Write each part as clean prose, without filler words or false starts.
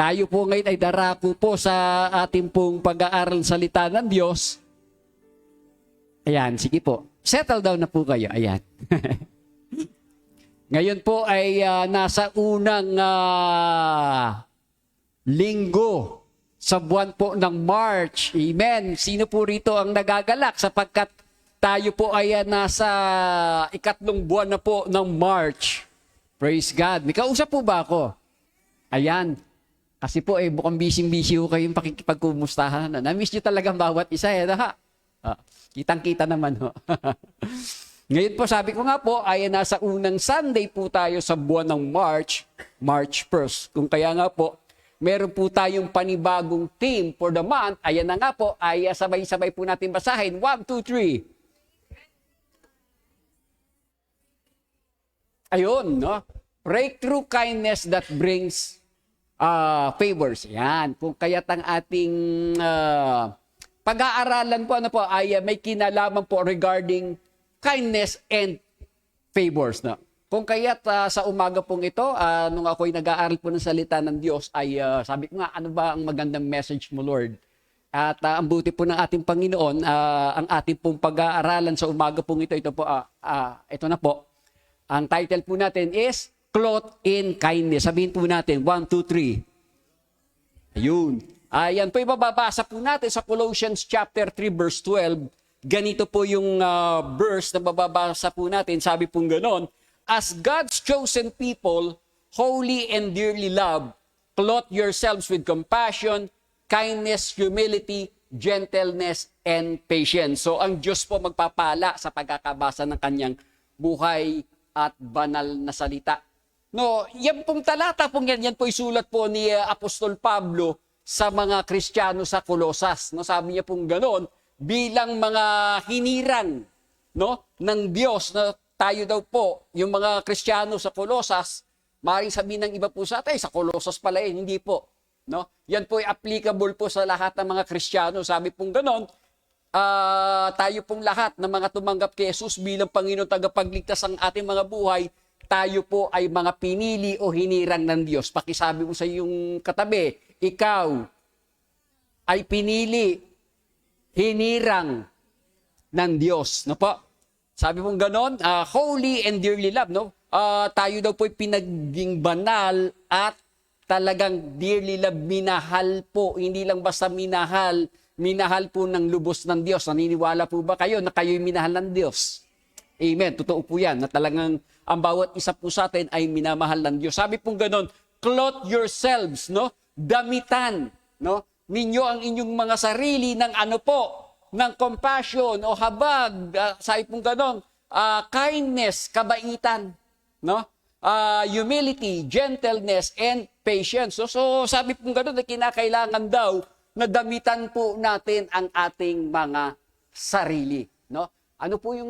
Tayo po ngayon ay darako po sa ating pong pag-aaral salita ng Diyos. Ayan, sige po. Settle down na po kayo. Ayan. Ngayon po ay nasa unang linggo sa buwan po ng March. Amen. Sino po rito ang nagagalak sapagkat tayo po ay nasa ikatlong buwan na po ng March. Praise God. May kausap po ba ako? Ayan. Kasi po mukhang busy-busy ko kayong pakikipagkumustahan. Na-miss nyo talagang bawat isa ha? Kitang-kita naman ho. Ngayon po, sabi ko nga po, ay nasa unang Sunday po tayo sa buwan ng March, March 1st. Kung kaya nga po, meron po tayong panibagong theme for the month. Ayan na nga po, ay sabay-sabay po natin basahin. 1, 2, 3. Ayun, no? Breakthrough kindness that brings favors. Yan. Kung kaya't ang ating pag-aaralan po, ay may kinalaman po regarding kindness and favors. No? Kung kaya't sa umaga pong ito, nung ako'y nag-aaral po ng salita ng Diyos, ay sabi ko nga, ano ba ang magandang message mo, Lord? At ang buti po ng ating Panginoon, ang ating pong pag-aaralan sa umaga pong ito, ito na po. Ang title po natin is Clothed in Kindness. Sabihin po natin, 1, 2, 3. Ayun. Ayan po, ibababasa po natin sa Colossians chapter 3 verse 12. Ganito po yung verse na bababasa po natin. Sabi pong ganon, as God's chosen people, holy and dearly loved, clothe yourselves with compassion, kindness, humility, gentleness, and patience. So ang Diyos po magpapala sa pagkakabasa ng kanyang buhay at banal na salita. No, yan pong talata pong yan po isulat po ni Apostol Pablo sa mga Kristiyano sa Colosas. No, sabi niya pong ganoon, bilang mga hinirang, no, ng Diyos na tayo daw po, yung mga Kristiyano sa Colosas, maaaring sabihin ng iba po sa atin, sa Colosas pala hindi po. No? Yan po ay applicable po sa lahat ng mga Kristiyano. Sabi pong ganoon, tayo pong lahat ng mga tumanggap kay Jesus bilang Panginoon tagapagligtas ng ating mga buhay, tayo po ay mga pinili o hinirang ng Diyos. Pakisabi mo sa iyong katabi, ikaw ay pinili, hinirang ng Diyos. No po? Sabi mong ganon, holy and dearly loved. No? Tayo daw po ay pinaging banal at talagang dearly loved, minahal po. Hindi lang basta minahal, minahal po ng lubos ng Diyos. Naniniwala po ba kayo na kayo'y minahal ng Diyos? Amen. Totoo po yan, na talagang ang bawat isa po sa atin ay minamahal ng Diyos. Sabi pong ganon, clothe yourselves, no? Damitan, no? Ninyo ang inyong mga sarili ng ano po, ng compassion o habag, sabi pong ganon, kindness, kabaitan, no? Humility, gentleness, and patience. So sabi pong ganon na kinakailangan daw na damitan po natin ang ating mga sarili, no? Ano po yung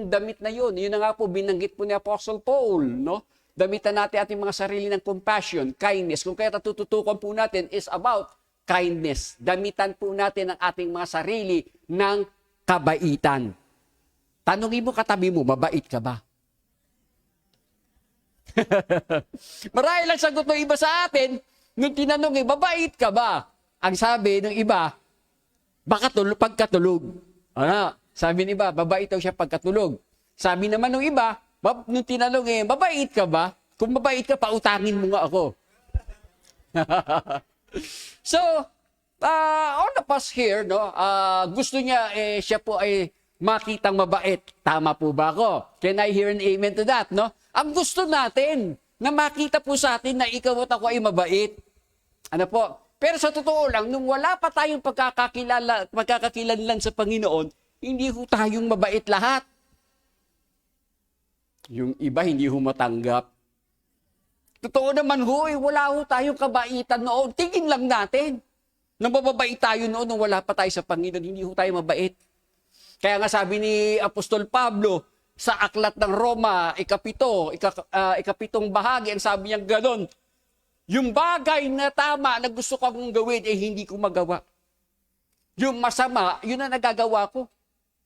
damit na yun? Yun na nga po, binanggit po ni Apostle Paul, no? Damitan natin ating mga sarili ng compassion, kindness. Kung kaya tututukan po natin is about kindness. Damitan po natin ang ating mga sarili ng kabaitan. Tanungin mo katabi mo, mabait ka ba? Marahil ang sagot ng iba sa atin, nung tinanong mabait ka ba? Ang sabi ng iba, baka pagkatulog. Ano? Sabi ng iba, mabait daw siya pagkatulog. Sabi naman ng iba, nung tinanong mabait ka ba? Kung mabait ka, pautangin mo nga ako. So, on the past here, no, gusto niya, siya po ay makitang mabait. Tama po ba ako? Can I hear an amen to that, no? Ang gusto natin, na makita po sa atin na ikaw at ako ay mabait. Ano po? Pero sa totoo lang, nung wala pa tayong pagkakakilanlan sa Panginoon, hindi ho tayong mabait lahat. Yung iba hindi ho matanggap. Totoo naman ho, wala ho tayong kabaitan noon. Tingin lang natin. Nang mababait tayo noon, nung wala pa tayo sa Panginoon, hindi ho tayo mabait. Kaya nga sabi ni Apostol Pablo, sa aklat ng Roma, ikapitong bahagi, ang sabi niya gano'n, yung bagay na tama na gusto kong gawin, hindi ko magawa. Yung masama, yun ang nagagawa ko.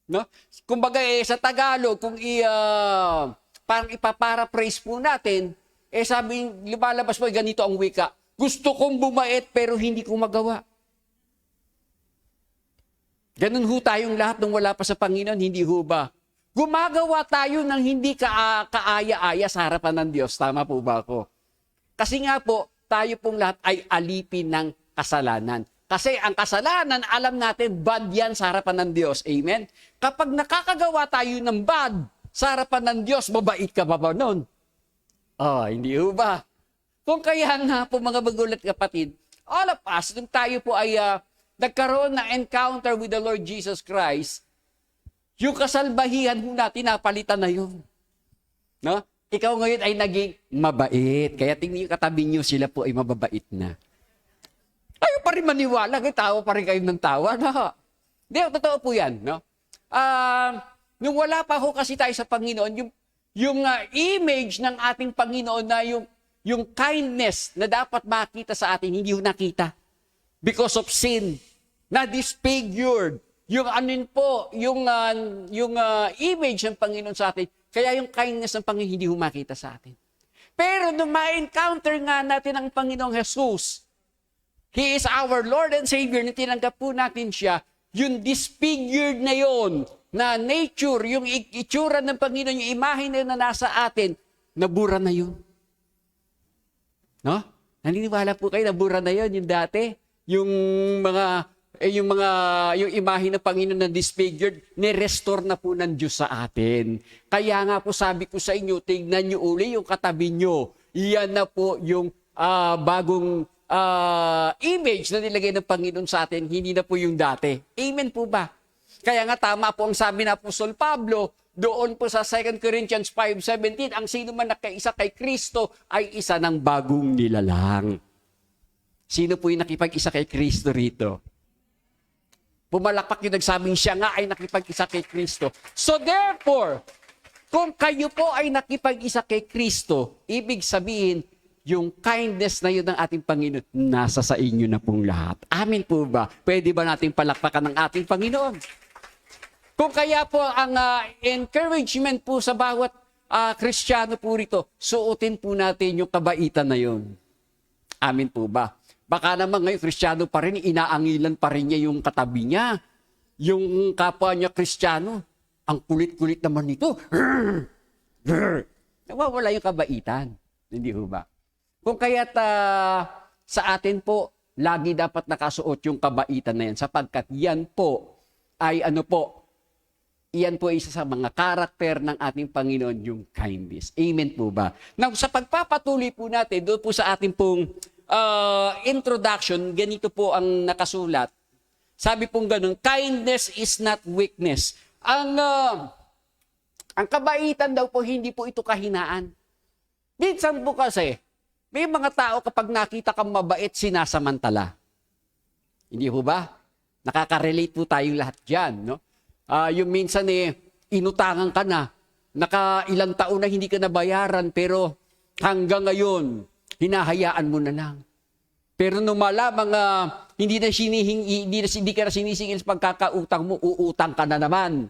No? Kumbaga sa Tagalog, kung parang ipaparaphrase po natin, sabi, lumalabas po ganito ang wika, Gusto kong bumait pero hindi ko magawa. Ganun ho tayong lahat nung wala pa sa Panginoon, hindi ho ba? Gumagawa tayo ng hindi kaaya-aya sa harapan ng Diyos. Tama po ba ako? Kasi nga po, tayo pong lahat ay alipin ng kasalanan. Kasi ang kasalanan, alam natin, bad yan sa harapan ng Diyos. Amen? Kapag nakakagawa tayo ng bad sa harapan ng Diyos, mabait ka ba ba nun? Hindi ho ba? Kung kaya nga po mga magulat kapatid, all of us, nung tayo po ay nagkaroon ng encounter with the Lord Jesus Christ, yung kasalbahihan mo natin, napalitan na yun. No? Ikaw ngayon ay naging mabait. Kaya tingnan yung katabi nyo, sila po ay mababait na. Ayaw pa rin maniwala, tawa pa rin kayo ng tawa. No? Hindi, totoo po yan. No? Nung wala pa ho kasi tayo sa Panginoon, yung image ng ating Panginoon na yung kindness na dapat makita sa atin, hindi ho nakita. Because of sin. Na disfigured. Yung image ng Panginoon sa atin, kaya yung kindness ng Panginoon hindi humakita sa atin. Pero nung ma-encounter nga natin ang Panginoong Jesus, He is our Lord and Savior, na tinanggap po natin siya, yung disfigured na yon, na nature, yung itsura ng Panginoon, yung imahe na nasa atin, nabura na yun. No? Naniniwala po kayo, nabura na yun, yung dati, yung imahe ng Panginoon na disfigured, ni-restore na po ng Diyos sa atin. Kaya nga po sabi ko sa inyo, tignan nyo uli yung katabi nyo. Iyan na po yung bagong image na nilagay ng Panginoon sa atin, hindi na po yung dati. Amen po ba? Kaya nga tama po ang sabi na Apostol Pablo, doon po sa 2 Corinthians 5:17, ang sino man nakaisa kay Kristo ay isa ng bagong nilalang. Sino po yung nakipag-isa kay Kristo rito? Pumalakpak yung nagsabing siya nga ay nakipag-isa kay Kristo. So therefore, kung kayo po ay nakipag-isa kay Kristo, ibig sabihin, yung kindness na yun ng ating Panginoon, nasa sa inyo na pong lahat. Amin po ba? Pwede ba nating palakpakan ng ating Panginoon? Kung kaya po ang encouragement po sa bawat Kristiyano po rito, suotin po natin yung kabaitan na yun. Amin po ba? Baka naman ngayon, Kristiyano pa rin, inaangilan pa rin niya yung katabi niya. Yung kapwa niya Kristiyano, ang kulit-kulit naman nito. Nawawala yung kabaitan. Hindi ho ba? Kung kaya't sa atin po, lagi dapat nakasuot yung kabaitan na yan sapagkat yan po ay iyan po isa sa mga karakter ng ating Panginoon, yung kindness. Amen po ba? Now, sa pagpapatuloy po natin, doon po sa ating pong introduction, ganito po ang nakasulat. Sabi pong ganun, kindness is not weakness. Ang kabaitan daw po, hindi po ito kahinaan. Minsan po kasi, may mga tao kapag nakita kang mabait, sinasamantala. Hindi po ba? Nakaka-relate po tayong lahat dyan, no? Yung minsan inutangan ka na, nakailang taon na hindi ka nabayaran, pero hanggang ngayon, hinahayaan mo na lang. Pero nung malamang hindi ka na sinisingil sa pagkakautang mo, uutang ka na naman.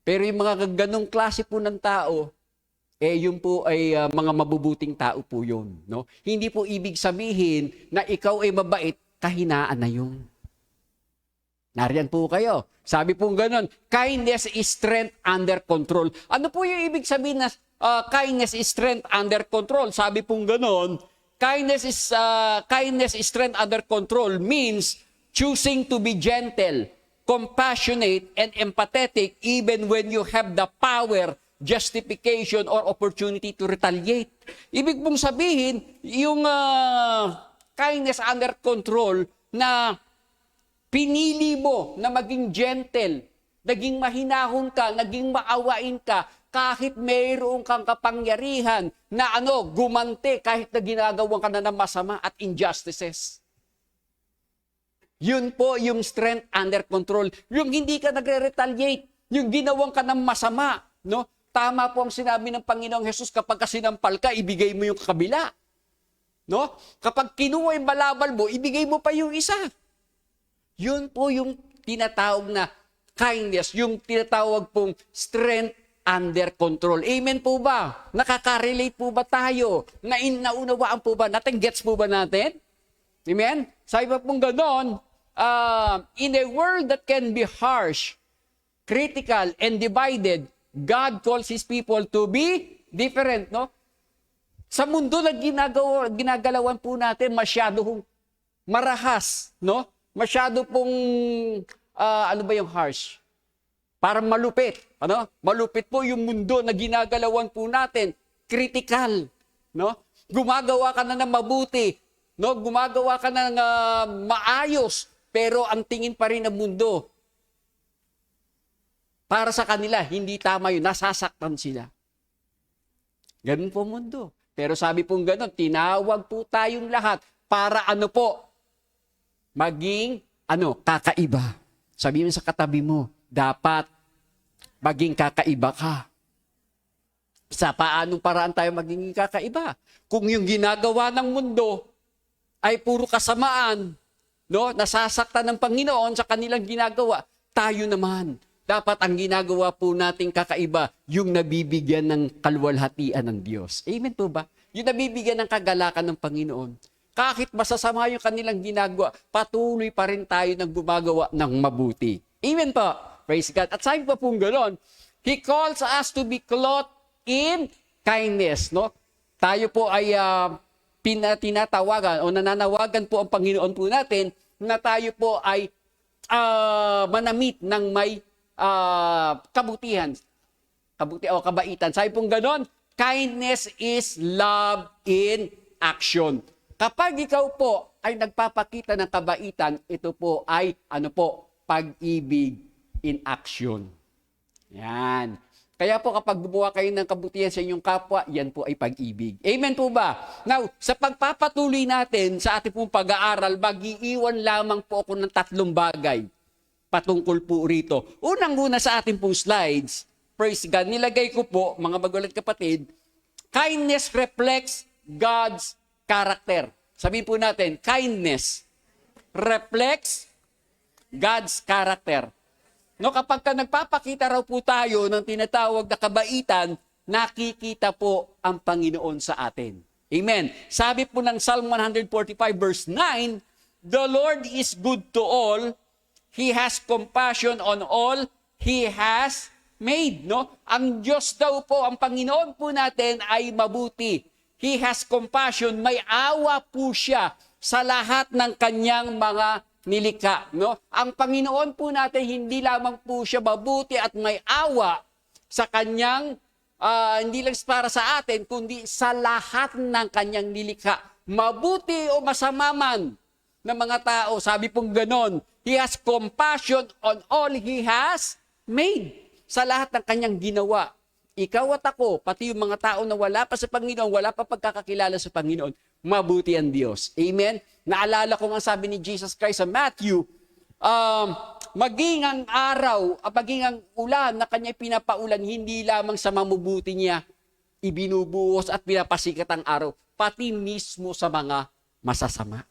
Pero yung mga ganong klase po ng tao, yun po ay mga mabubuting tao po yun. No? Hindi po ibig sabihin na ikaw ay mabait, kahinaan na yun. Nariyan po kayo. Sabi po ganon, kindness is strength under control. Ano po yung ibig sabihin na kindness is strength under control? Sabi po ganon, kindness is strength under control means choosing to be gentle, compassionate, and empathetic even when you have the power, justification, or opportunity to retaliate. Ibig pong sabihin, yung kindness under control na pinili mo na maging gentle, naging mahinahon ka, naging maawain ka, kahit mayroon kang kapangyarihan na gumante kahit na ginagawa ka na ng masama at injustices. Yun po yung strength under control. Yung hindi ka nagre-retaliate, yung ginawang ka ng masama. No? Tama po ang sinabi ng Panginoong Jesus, kapag sinampal ka, ibigay mo yung kabila. No? Kapag kinuha yung balabal mo, ibigay mo pa yung isa. Yun po yung tinatawag na kindness, yung tinatawag pong strength under control. Amen po ba? Nakaka-relate po ba tayo? Naunawaan po ba natin? Gets po ba natin? Amen? Sabi pa pong ganon, in a world that can be harsh, critical, and divided, God calls His people to be different, no? Sa mundo na ginagalawan po natin, masyadong marahas, no? Masyado pong, ano ba yung harsh? Parang malupit, ano? Malupit po yung mundo na ginagalawan po natin, critical, no? Gumagawa ka na ng mabuti, no? Gumagawa ka ng maayos, pero ang tingin pa rin ng mundo, para sa kanila, hindi tama yun, nasasaktan sila. Ganun po mundo. Pero sabi pong ganun, tinawag po tayong lahat para ano po, maging kakaiba. Sabi mo sa katabi mo, dapat maging kakaiba ka. Sa paanong paraan tayo maging kakaiba? Kung yung ginagawa ng mundo ay puro kasamaan, no? Nasasaktan ng Panginoon sa kanilang ginagawa, tayo naman, dapat ang ginagawa po nating kakaiba, yung nabibigyan ng kaluwalhatian ng Diyos. Amen po ba? Yung nabibigyan ng kagalakan ng Panginoon. Kahit masasama yung kanilang ginagawa, patuloy pa rin tayo ng gumagawa ng mabuti. Amen po. Praise God. At sabi pa pong gano'n, He calls us to be clothed in kindness. No? Tayo po ay tinatawagan o nananawagan po ang Panginoon po natin na tayo po ay manamit ng may kabutihan. Kabaitan. Sabi pong gano'n, kindness is love in action. Kapag ikaw po ay nagpapakita ng kabaitan, ito po ay pag-ibig in action. Yan. Kaya po kapag gumawa kayo ng kabutihan sa inyong kapwa, yan po ay pag-ibig. Amen po ba? Now, sa pagpapatuloy natin sa ating pong pag-aaral, mag-iiwan lamang po ako ng 3 bagay patungkol po rito. Unang-una sa ating pong slides, praise God, nilagay ko po, mga magulang kapatid, kindness reflects God's character. Sabihin po natin, kindness reflects God's character. No, kapag nagpapakita raw po tayo ng tinatawag na kabaitan, nakikita po ang Panginoon sa atin. Amen. Sabi po ng Psalm 145 verse 9, the Lord is good to all. He has compassion on all He has made. No? Ang Diyos daw po, ang Panginoon po natin ay mabuti. He has compassion. May awa po siya sa lahat ng kanyang mga nilikha. No? Ang Panginoon po natin, hindi lamang po siya mabuti at may awa sa kanyang, hindi lang para sa atin, kundi sa lahat ng kanyang nilikha. Mabuti o masama man ng mga tao, sabi pong ganon, He has compassion on all He has made. Sa lahat ng kanyang ginawa. Ikaw at ako, pati yung mga tao na wala pa sa Panginoon, wala pa pagkakakilala sa Panginoon, mabuti ang Diyos. Amen? Naalala ko nga sabi ni Jesus Christ sa Matthew, maging ang araw, maging ang ulan na kanya pinapaulan, hindi lamang sa mamubuti niya, ibinubuhos at pinapasikat ang araw, pati mismo sa mga masasama.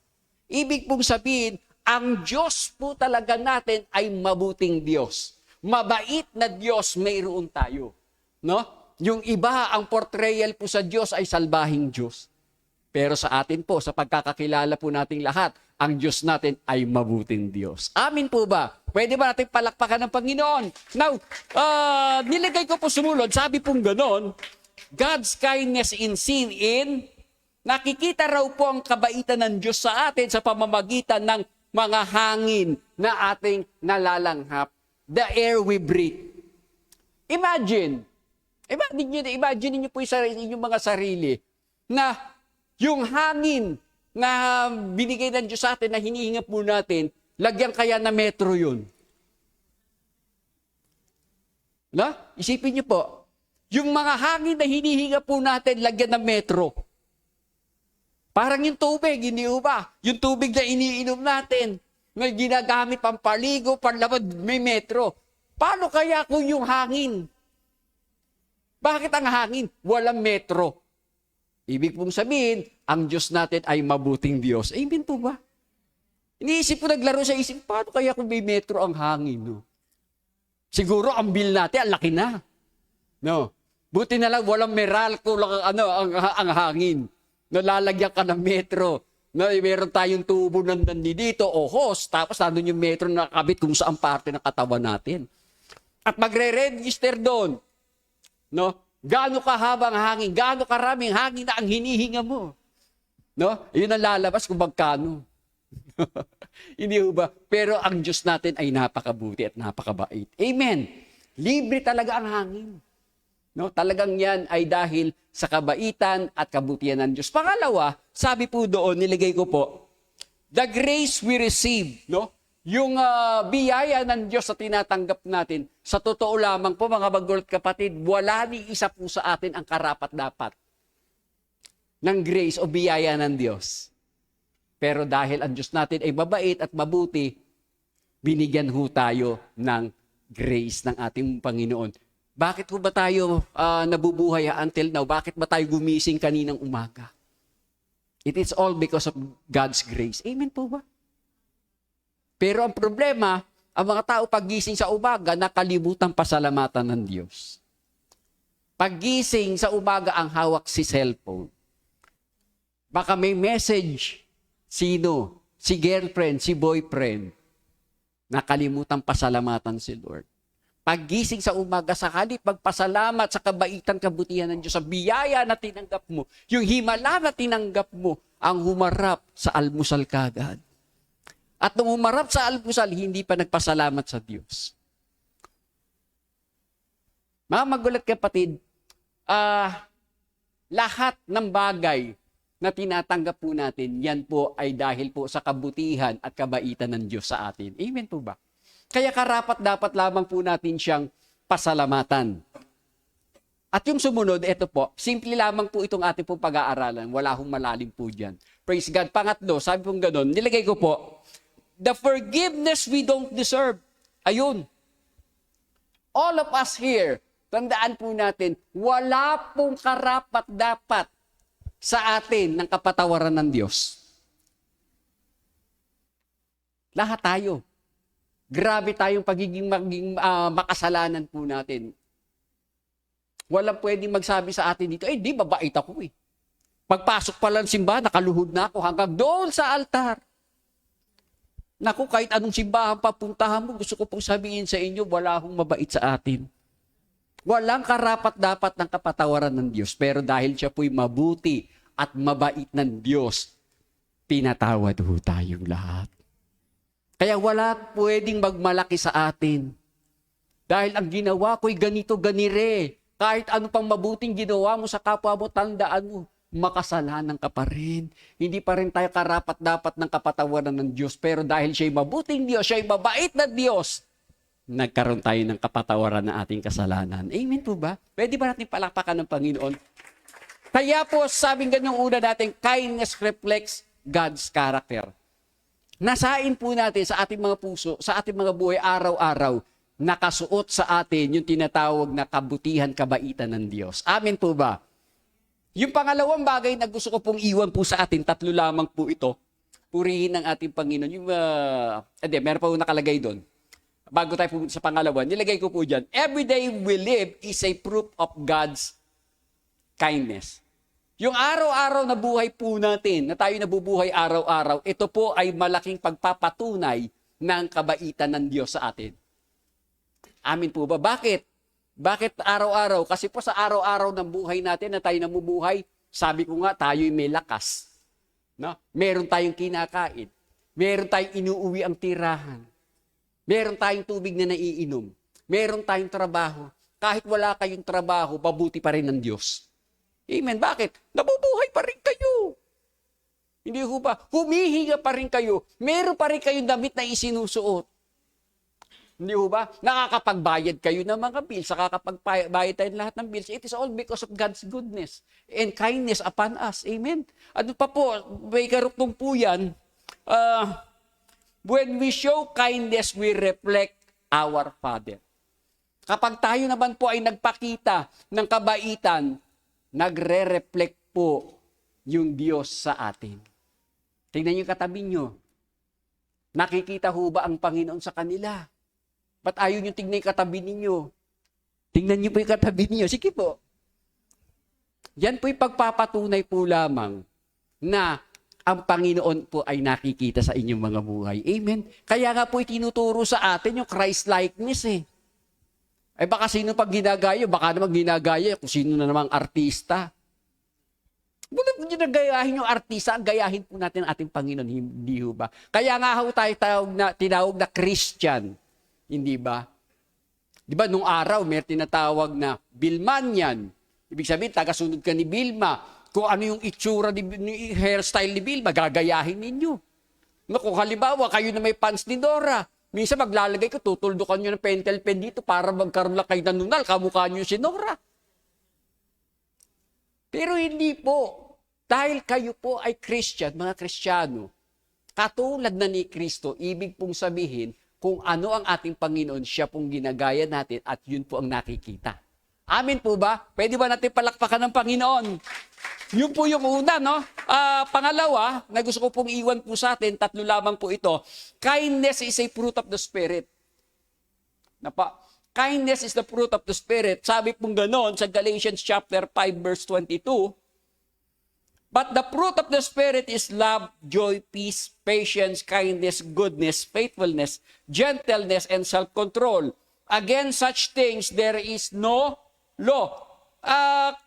Ibig pong sabihin, ang Diyos po talaga natin ay mabuting Diyos. Mabait na Diyos mayroon tayo. No? Yung iba, ang portrayal po sa Diyos ay salbahing Diyos. Pero sa atin po, sa pagkakakilala po nating lahat, ang Diyos natin ay mabuting Diyos. Amin po ba? Pwede ba natin palakpakan ng Panginoon? Now, nilagay ko po sumunod, sabi pong ganon, God's kindness in sin in, nakikita raw po ang kabaitan ng Diyos sa atin sa pamamagitan ng mga hangin na ating nalalanghap. The air we breathe. Imagine niyo po yung mga sarili na yung hangin na binigay ng Diyos sa atin na hinihinga po natin, lagyan kaya na metro yun. Na? Isipin niyo po, yung mga hangin na hinihinga po natin, lagyan ng metro. Parang yung tubig, hindi ba? Yung tubig na iniinom natin, na ginagamit pang paligo, panlabad, may metro. Paano kaya kung yung hangin? Bakit ang hangin? Walang metro. Ibig pong sabihin, ang Diyos natin ay mabuting Diyos. Amen po ba? Iniisip ko, naglaro sa isip, paano kaya kung may metro ang hangin? No? Siguro, ang bill natin, ang laki na. No. Buti na lang walang Meralco lang ang hangin. No, lalagyan ka ng metro. No, meron tayong tubo dito o hose, tapos nandun yung metro na nakakabit kung saan parte ng katawan natin. At magre-register doon. No? Gaano kahabang hangin, gaano karaming hangin na ang hinihinga mo. No? Yun ang lalabas kung magkano. Hindi ba? Pero ang Diyos natin ay napakabuti at napakabait. Amen. Libre talaga ang hangin. No, talagang yan ay dahil sa kabaitan at kabutihan ng Diyos. Pangalawa, sabi po doon, niligay ko po, the grace we receive, no? Yung biyaya ng Diyos na tinatanggap natin, sa totoo lamang po mga magulat kapatid, wala ni isa po sa atin ang karapat-dapat ng grace o biyaya ng Diyos. Pero dahil ang Diyos natin ay mabait at mabuti, binigyan ho tayo ng grace ng ating Panginoon. Bakit po ba tayo nabubuhay until now? Bakit ba tayo gumising kaninang umaga? It is all because of God's grace. Amen po ba? Pero ang problema, ang mga tao paggising sa umaga, nakalimutan pasalamatan ng Diyos. Paggising sa umaga, ang hawak si cellphone. Baka may message, sino? Si girlfriend, si boyfriend. Nakalimutan pasalamatan si Lord. Paggising sa umaga, sakali pagpasalamat sa kabaitan, kabutihan ng Diyos, sa biyaya na tinanggap mo, yung himala na tinanggap mo, ang humarap sa almusal kagad. At nung humarap sa almusal, hindi pa nagpasalamat sa Diyos. Mga magulat kapatid, lahat ng bagay na tinatanggap po natin, yan po ay dahil po sa kabutihan at kabaitan ng Diyos sa atin. Amen po ba? Kaya karapat-dapat lamang po natin siyang pasalamatan. At yung sumunod, ito po, simple lamang po itong ating pong pag-aaralan. Wala hong malalim po dyan. Praise God. Pangatlo, sabi pong ganun, nilagay ko po, the forgiveness we don't deserve. Ayun. All of us here, tandaan po natin, wala pong karapat-dapat sa atin ng kapatawaran ng Diyos. Lahat tayo. Grabe tayong pagiging makasalanan po natin. Walang pwedeng magsabi sa atin dito, di mabait ako eh. Pagpasok pa lang simbahan, nakaluhod na ako hanggang doon sa altar. Naku, kahit anong simbahan papuntahan mo, gusto ko pong sabihin sa inyo, wala akong mabait sa atin. Walang karapat-dapat ng kapatawaran ng Diyos, pero dahil siya po'y mabuti at mabait ng Diyos, pinatawad ho tayong lahat. Kaya wala pwedeng magmalaki sa atin. Dahil ang ginawa ko'y ganito, ganire. Kahit ano pang mabuting ginawa mo sa kapwa mo, tandaan mo, makasalanan ka pa rin. Hindi pa rin tayo karapat-dapat ng kapatawaran ng Diyos. Pero dahil siya'y mabuting Diyos, siya'y mabait na Diyos, nagkaroon tayo ng kapatawaran ng ating kasalanan. Amen po ba? Pwede ba natin palakpakan ng Panginoon? Kaya po, sabing ganyang una natin, kindness reflects God's character. Nasain po natin sa ating mga puso, sa ating mga buhay araw-araw, nakasuot sa atin yung tinatawag na kabutihan, kabaitan ng Diyos. Amen po ba? Yung pangalawang bagay na gusto ko pong iwan po sa atin, tatlo lamang po ito, purihin ng ating Panginoon. Yung, meron pa po nakalagay doon. Bago tayo pumunta sa pangalawa, nilagay ko po dyan, every day we live is a proof of God's kindness. Yung araw-araw na buhay po natin, na tayo nabubuhay araw-araw, ito po ay malaking pagpapatunay ng kabaitan ng Diyos sa atin. Amin po ba? Bakit? Bakit araw-araw? Kasi po sa araw-araw ng buhay natin na tayo namubuhay, sabi ko nga, tayo'y may lakas. No? Meron tayong kinakain. Meron tayong inuuwi ang tirahan. Meron tayong tubig na naiinom. Meron tayong trabaho. Kahit wala kayong trabaho, mabuti pa rin ng Diyos. Amen. Bakit? Nabubuhay pa rin kayo. Hindi ho ba? Humihinga pa rin kayo. Meron pa rin kayong damit na isinusuot. Hindi ho ba? Nakakapagbayad kayo ng mga bills. Nakakapagbayad tayo lahat ng bills. It is all because of God's goodness and kindness upon us. Amen. Ano pa po? May karuktong po yan. When we show kindness, we reflect our Father. Kapag tayo naman po ay nagpakita ng kabaitan, nagre-reflect po yung Diyos sa atin. Tingnan yung katabi nyo. Nakikita ho ba ang Panginoon sa kanila? Ba't ayaw nyo tingnan yung katabi ninyo? Tingnan niyo po yung katabi niyo. Sige po. Yan po yung pagpapatunay po lamang na ang Panginoon po ay nakikita sa inyong mga buhay. Amen? Kaya nga po itinuturo sa atin yung Christ-likeness eh. Ay baka sino pag ginagaya, baka naman ginagaya kung sino na namang artista. Bulat nyo na gayahin yung artista, gayahin po natin ang ating Panginoon, hindi ho ba? Kaya nga ho tayo tinawag na Christian, hindi ba? Di ba, nung araw, may tinatawag na Bilmanian. Ibig sabihin, tagasunod ka ni Bilma. Kung ano yung itsura ni hairstyle ni Bilma, gagayahin ninyo. No, kung halimbawa, kayo na may pants ni Dora, minsan maglalagay ko, tutuldukan nyo ng pentel pen dito para magkaroon lang kayo ng nunal, kamukha nyo si Nora. Pero hindi po. Dahil kayo po ay Christian, mga Kristiyano, katulad na ni Kristo, ibig pong sabihin, kung ano ang ating Panginoon, siya pong ginagaya natin at yun po ang nakikita. Amin po ba? Pwede ba natin palakpakan ng Panginoon? Yun po yung una, no? Pangalawa, na gusto ko pong iwan po sa atin, tatlo lamang po ito. Kindness is a fruit of the Spirit. Kindness is the fruit of the Spirit. Sabi pong ganon sa Galatians chapter 5 verse 22, but the fruit of the Spirit is love, joy, peace, patience, kindness, goodness, faithfulness, gentleness, and self-control. Against such things, there is no law.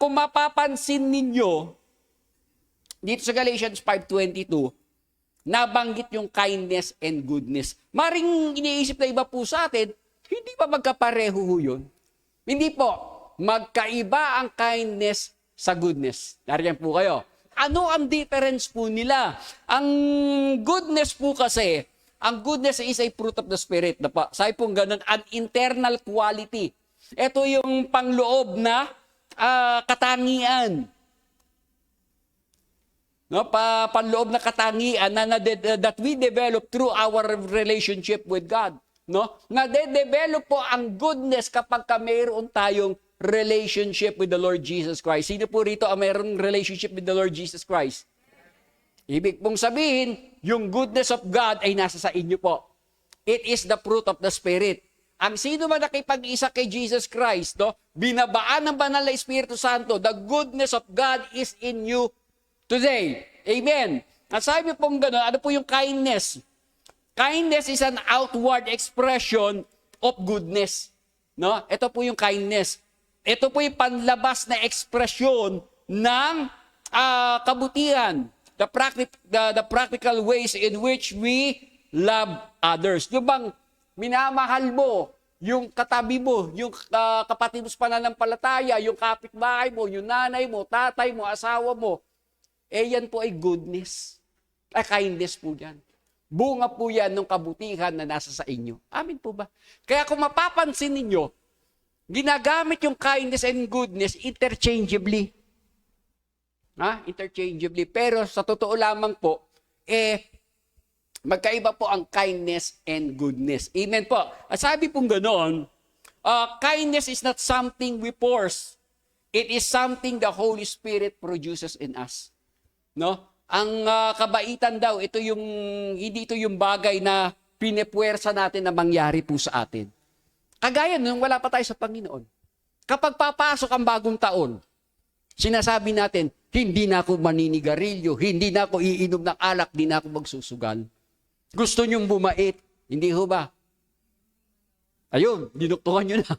Kung mapapansin ninyo, dito sa Galatians 5:22, nabanggit yung kindness and goodness. Maring iniisip na iba po sa atin, hindi ba magkapareho yun? Hindi po. Magkaiba ang kindness sa goodness. Nariyan po kayo. Ano ang difference po nila? Ang goodness po kasi, ang goodness is a fruit of the Spirit. Sabi pong ganun, an internal quality. Ito yung pangloob na katangian. No, panloob na katangian that we develop through our relationship with God. No? Nade-develop po ang goodness kapag mayroon tayong relationship with the Lord Jesus Christ. Sino po rito ang mayroong relationship with the Lord Jesus Christ? Ibig pong sabihin, yung goodness of God ay nasa sa inyo po. It is the fruit of the Spirit. Ang sino man nakipag-isa kay Jesus Christ, no, binabaan ng banal na Espiritu Santo, the goodness of God is in you today. Amen. At sabi pong gano'n, ano po yung kindness? Kindness is an outward expression of goodness. No? Ito po yung kindness. Ito po yung panlabas na ekspresyon ng kabutihan. The practical ways in which we love others. Yung bang minamahal mo, yung katabi mo, yung kapatid mo sa pananampalataya, yung kapitbahay mo, yung nanay mo, tatay mo, asawa mo, yan po ay goodness. Kindness po yan. Bunga po yan ng kabutihan na nasa sa inyo. Amin po ba? Kaya kung mapapansin ninyo, ginagamit yung kindness and goodness interchangeably. Interchangeably. Pero sa totoo lamang po, magkaiba po ang kindness and goodness. Amen po. At sabi pong ganoon, kindness is not something we force. It is something the Holy Spirit produces in us. No? Ang kabaitan daw, hindi ito yung bagay na pinepuwersa natin na mangyari po sa atin. Kagaya nung wala pa tayo sa Panginoon. Kapag papasok ang bagong taon, sinasabi natin, hindi na ako maninigarilyo, hindi na ako iinom ng alak, hindi na ako magsusugal. Gusto niyong bumait, hindi ho ba? Ayun, dinuktukan niyo na.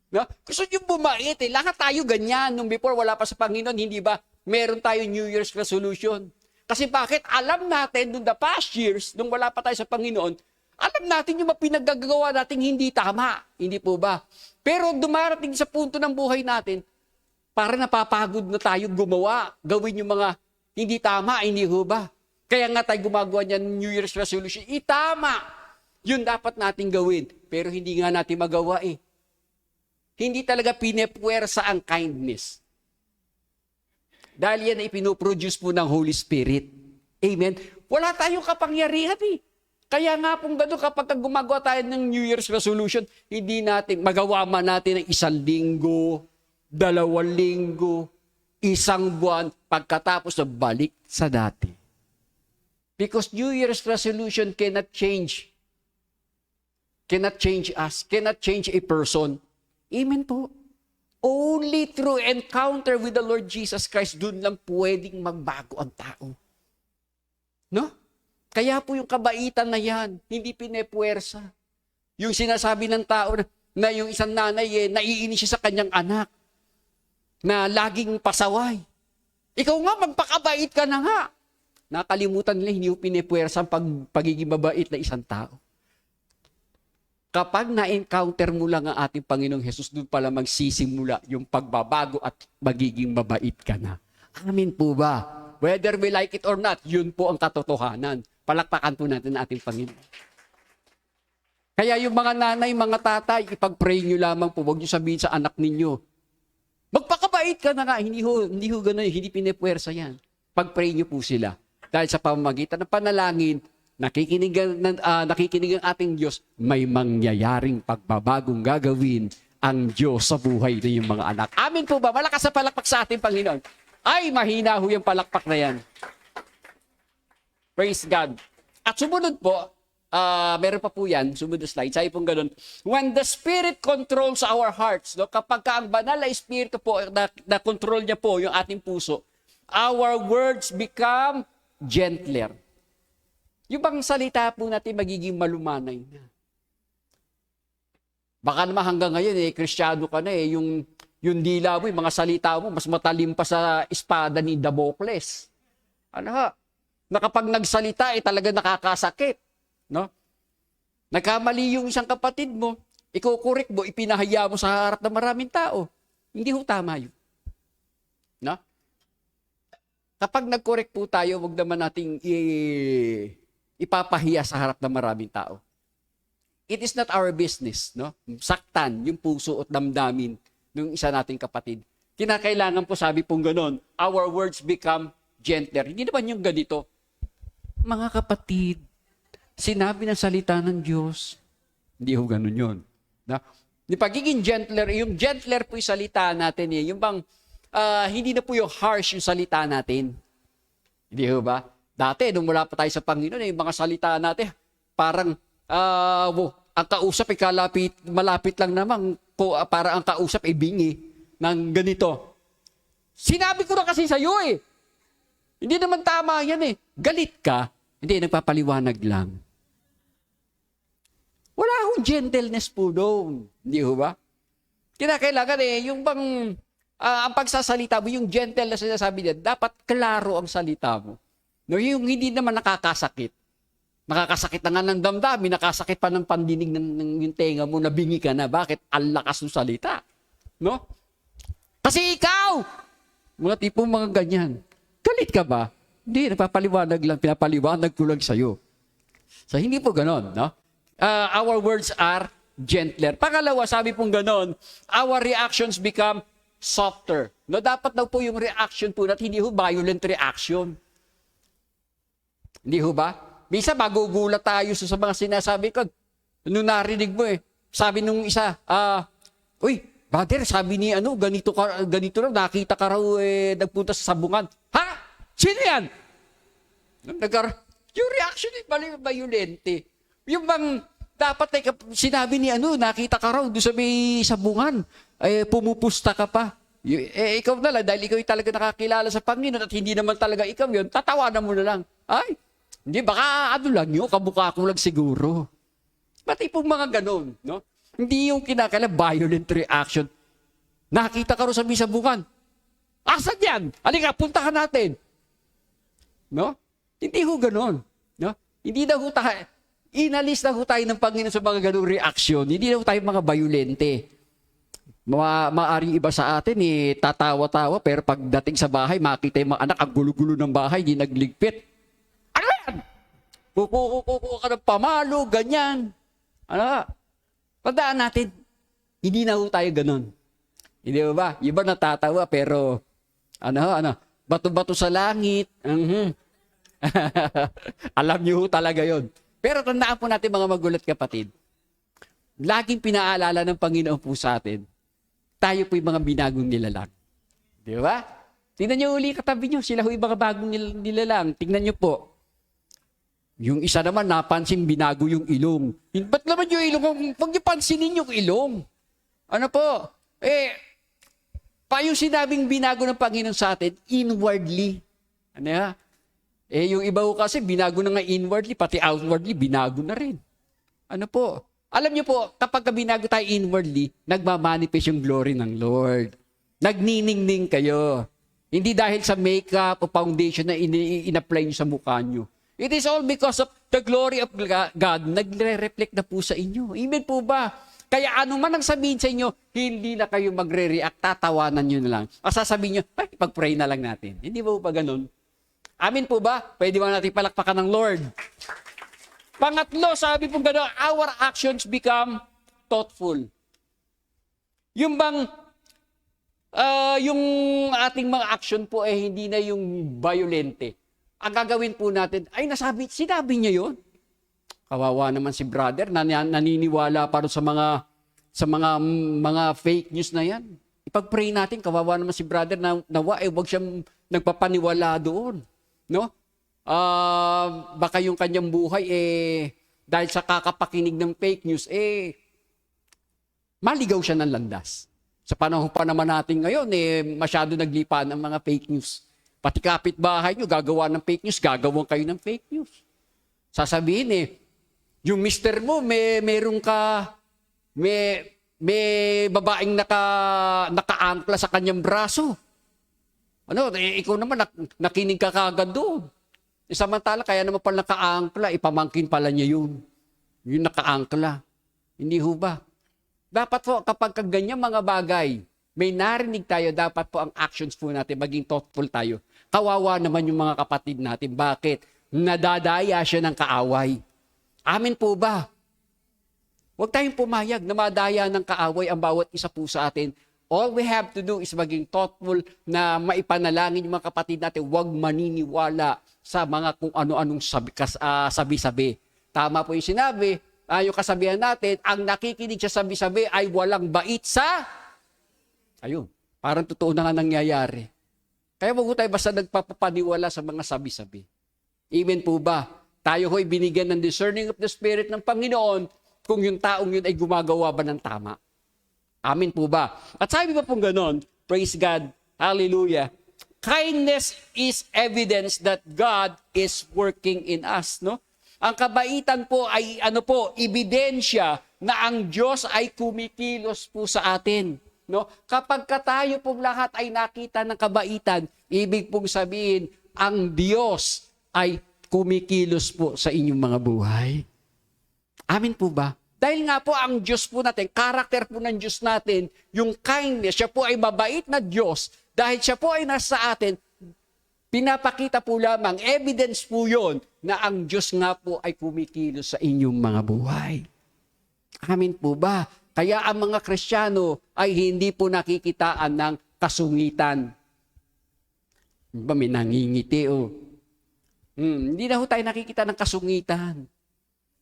No? Gusto niyong bumait, lahat tayo ganyan. Nung before, wala pa sa Panginoon, hindi ba? Meron tayo New Year's resolution. Kasi bakit? Alam natin, nung the past years, nung wala pa tayo sa Panginoon, alam natin yung pinagagawa natin hindi tama. Hindi po ba? Pero dumarating sa punto ng buhay natin, para napapagod na tayo gumawa, gawin yung mga hindi tama, hindi ho ba? Kaya nga tayo gumagawa niyan New Year's resolution. Tama! Yun dapat natin gawin. Pero hindi nga natin magawa Hindi talaga pinepuwersa ang kindness. Dahil yan ay pinoproduce po ng Holy Spirit. Amen? Wala tayong kapangyarihan Kaya nga pong gano'n, kapag gumagawa tayo ng New Year's resolution, hindi natin, magawa man natin ng 1 linggo, 2 linggo, 1 buwan, pagkatapos na balik sa dati. Because New Year's resolution cannot change us, cannot change a person. Amen po. Only through encounter with the Lord Jesus Christ, dun lang pwedeng magbago ang tao. No? Kaya po yung kabaitan na yan, hindi pinepuwersa. Yung sinasabi ng tao na yung isang nanay, naiinis siya sa kanyang anak, na laging pasaway. Ikaw nga, magpakabait ka na nga. Nakalimutan nila, hindi yung pinepuwersa ang pagiging mabait na isang tao. Kapag na-encounter mo lang ang ating Panginoong Hesus, doon pala magsisimula yung pagbabago at magiging mabait ka na. Amin po ba? Whether we like it or not, yun po ang katotohanan. Palakpakan po natin ang ating Panginoon. Kaya yung mga nanay, mga tatay, ipag-pray nyo lamang po. Huwag nyo sabihin sa anak ninyo, magpakabait ka na nga. Hindi ho ganun, hindi pinepuwersa yan. Pag-pray nyo po sila. Dahil sa pamamagitan ng panalangin, nakikinig ang ating Diyos, may mangyayaring pagbabagong gagawin ang Diyos sa buhay ng yung mga anak. Amin po ba? Malakas sa palakpak sa ating Panginoon. Ay, mahina ho yung palakpak na yan. Praise God. At sumunod po, meron pa po yan, sumunod na slide, sabi pong ganun, when the Spirit controls our hearts, no, kapag ang banal na Espiritu po, na control niya po yung ating puso, our words become gentler. Yung bang salita po natin magiging malumanay na. Baka naman hanggang ngayon, Kristyano ka na yung dila mo, yung mga salita mo, mas matalim pa sa espada ni Damocles. Ano ha? Na kapag nagsalita, talaga nakakasakit. No? Nagkamali yung isang kapatid mo, ikukorek mo, ipinahaya mo sa harap ng maraming tao. Hindi ho tama yun. No? Kapag nag-correct po tayo, wag naman nating ipapahiya sa harap ng maraming tao. It is not our business, no? Saktan yung puso at damdamin ng isa nating kapatid. Kinakailangan po, sabi pong ganon, our words become gentler. Hindi naman yung ganito. Mga kapatid, sinabi ng salita ng Diyos. Hindi ho ganun yun. No? Yung pagiging gentler, yung gentler po yung salita natin. Yung bang, hindi na po yung harsh yung salita natin. Hindi ho ba? Dati, nung mula pa tayo sa Panginoon, yung mga salita natin, parang, ang kausap, malapit lang naman, para ang kausap, bingi ng ganito. Sinabi ko na kasi sa'yo Hindi naman tama yan Galit ka, hindi, nagpapaliwanag lang. Wala akong gentleness po doon. Hindi ho ba? Kinakailangan yung bang, ang pagsasalita mo, yung gentle na sinasabi niya, dapat klaro ang salita mo. No, yung hindi naman nakakasakit. Nakakasakit na nga ng damdamin, nakasakit pa ng pandinig ng yung tenga mo, nabingi ka na. Bakit? Ang lakas ng salita. No? Kasi ikaw, mga tipong mga ganyan, galit ka ba? Hindi, nagpapaliwanag lang, pinapaliwanag ko lang sa'yo. So, hindi po ganon, no? Our words are gentler. Pangalawa, sabi pong ganon, our reactions become softer. No, dapat daw po yung reaction po natin, hindi ho violent reaction. Hindi ho ba? Bisa magugulat tayo sa mga sinasabi ko. Nung narinig mo sabi nung isa, uy, brother, sabi ni ganito lang, nakita ka raw nagpunta sa sabungan. Ha? Sino yan? Yung reaction violente. Yung bang, dapat sinabi ni nakita ka raw doon sa may sabungan, pumupusta ka pa. Ikaw na lang, dahil ikaw talaga nakakilala sa Panginoon at hindi naman talaga ikaw yun, tatawanan mo na lang. Ay, hindi, baka lang yun, kamukha ko lang siguro. Pati pong mga ganon, no? Hindi yung kinakailangan violent reaction. Nakita ka rin sa sabungan. Asan yan? Halika, puntahan natin. No? Hindi ho ganon. No? Hindi na ho tayo, inalis na ho tayo ng Panginoon sa mga ganong reaction. Hindi na ho tayo mga violente. Maaring iba sa atin, tatawa-tawa, pero pagdating sa bahay, makita yung mga anak, ang gulo-gulo ng bahay, hindi nagligpit. Ano yan? Kukuha ka ng pamalo, ganyan. Ano? Tandaan natin, hindi na ho tayo ganon. Hindi ba? Iba natatawa, pero, bato-bato sa langit. Alam niyo ho talaga yon. Pero tandaan po natin mga magulat kapatid, laging pinaalala ng Panginoon po sa atin, tayo po yung mga binagong nilalang. Di ba? Tingnan niyo uli katabi niyo, sila ho yung mga bagong nilalang. Tingnan niyo po. Yung isa naman, napansin, binago yung ilong. Ba't naman yung ilong? Huwag niyo pansinin yung ilong. Ano po? Pa yung sinabing binago ng Panginoon sa atin, inwardly. Ano ya? Yung iba ko kasi binago na nga inwardly, pati outwardly, binago na rin. Ano po? Alam niyo po, kapag binago tayo inwardly, nagmamanifest yung glory ng Lord. Nagniningning kayo. Hindi dahil sa makeup o foundation na in-apply nyo sa mukha nyo. It is all because of the glory of God, nagre-reflect na po sa inyo. Amen po ba? Kaya ano man ang sabihin sa inyo, hindi na kayo magre-react, tatawanan nyo na lang. O sasabihin nyo, ay, pag-pray na lang natin. Hindi ba ba ganun? Amin po ba? Pwede ba natin palakpakan ng Lord? Pangatlo, sabi po gano'n, our actions become thoughtful. Yung bang, yung ating mga action po hindi na yung violente. Ang gagawin po natin, ay sinabi niya yun. Kawawa naman si brother, naniniwala pa rin sa mga fake news na yan. Ipag-pray natin, kawawa naman si brother na nawa, wag siyang nagpapaniwala doon. No? Baka yung kanyang buhay dahil sa kakapakinig ng fake news maligaw siya ng landas. Sa panahon pa naman natin ngayon masyado naglipa ng mga fake news. Pati kapitbahay nyo gagawa ng fake news, gagawan kayo ng fake news. Sasabihin yung mister mo may babaeng naka-ankla sa kanyang braso. Ano, ikaw naman nakinig ka kagad doon. Samantala, kaya naman pala naka-angkla, ipamangkin pala niya yun. Yung naka-angkla. Hindi ho ba? Dapat po, kapag ganyan mga bagay, may narinig tayo, dapat po ang actions po natin, maging thoughtful tayo. Kawawa naman yung mga kapatid natin. Bakit? Nadadaya siya ng kaaway. Amin po ba? Huwag tayong pumayag na madaya ng kaaway ang bawat isa po sa atin. All we have to do is maging thoughtful na maipanalangin yung mga kapatid natin. Huwag maniniwala sa mga kung ano-anong sabi-sabi. Tama po yung sinabi, yung kasabihan natin, ang nakikinig sa sabi-sabi ay walang bait sa... Ayun, parang totoo na nga nangyayari. Kaya wag tayo basta nagpapapaniwala sa mga sabi-sabi. Amen po ba? Tayo ho'y binigyan ng discerning of the Spirit ng Panginoon kung yung taong yun ay gumagawa ba ng tama. Amin po ba? At sabi ba pong ganon, praise God, hallelujah, kindness is evidence that God is working in us, no? Ang kabaitan po ay ebidensya na ang Diyos ay kumikilos po sa atin, no? Kapag tayo pong lahat ay nakita ng kabaitan, ibig pong sabihin, ang Diyos ay kumikilos po sa inyong mga buhay. Amin po ba? Dahil nga po ang Diyos po natin, karakter po ng Diyos natin, yung kindness, siya po ay mabait na Diyos, dahil siya po ay nasa atin, pinapakita po lamang, evidence po yon na ang Diyos nga po ay kumikilos sa inyong mga buhay. Amin po ba? Kaya ang mga Kristiyano ay hindi po nakikitaan ng kasungitan. May nangingiti hindi na ho tayo nakikita ng kasungitan.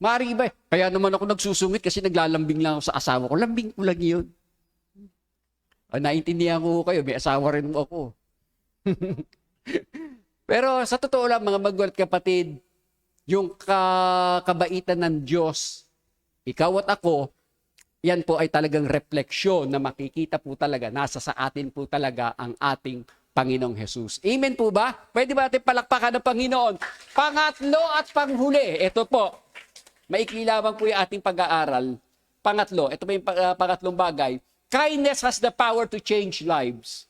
Maaaring iba kaya naman ako nagsusungit kasi naglalambing lang ako sa asawa ko. Lambing ko lang yun. Naintindihan ko kayo, may asawa rin ako. Pero sa totoo lang, mga magulat kapatid, yung kabaitan ng Diyos, ikaw at ako, yan po ay talagang refleksyon na makikita po talaga, nasa sa atin po talaga ang ating Panginoong Jesus. Amen po ba? Pwede ba natin palakpakan ng Panginoon? Pangatlo at panghuli, ito po, maikli lamang po yung ating pag-aaral. Pangatlo, ito ba yung pangatlong bagay? Kindness has the power to change lives.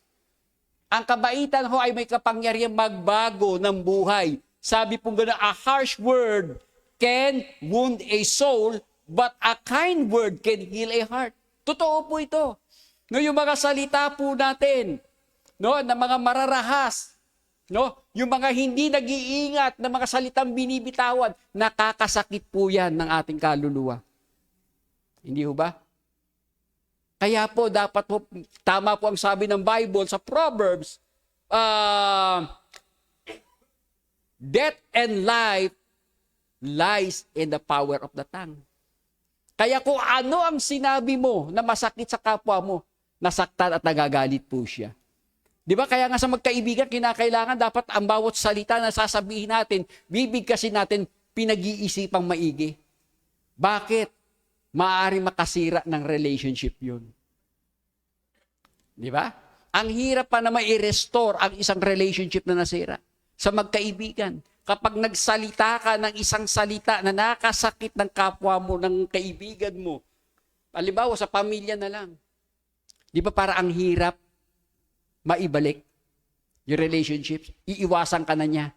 Ang kabaitan ho ay may kapangyarihang magbago ng buhay. Sabi po gano'n, a harsh word can wound a soul, but a kind word can heal a heart. Totoo po ito. No, yung mga salita po natin, no, na mga mararahas, no, yung mga hindi nag-iingat na mga salitang binibitawan, nakakasakit po yan ng ating kaluluwa. Hindi ho ba? Kaya po, dapat po, tama po ang sabi ng Bible sa Proverbs, death and life lies in the power of the tongue. Kaya kung ano ang sinabi mo na masakit sa kapwa mo, nasaktan at nagagalit po siya. Di ba? Kaya nga sa magkaibigan, kinakailangan dapat ang bawat salita na sasabihin natin, bibigkasin natin, pinag-iisipang maigi. Bakit? Maaari makasira ng relationship yun. Di ba? Ang hirap pa na mai-restore ang isang relationship na nasira sa magkaibigan. Kapag nagsalita ka ng isang salita na nakasakit ng kapwa mo, ng kaibigan mo, halimbawa sa pamilya na lang, di ba para ang hirap maibalik yung relationships? Iiwasan ka na niya.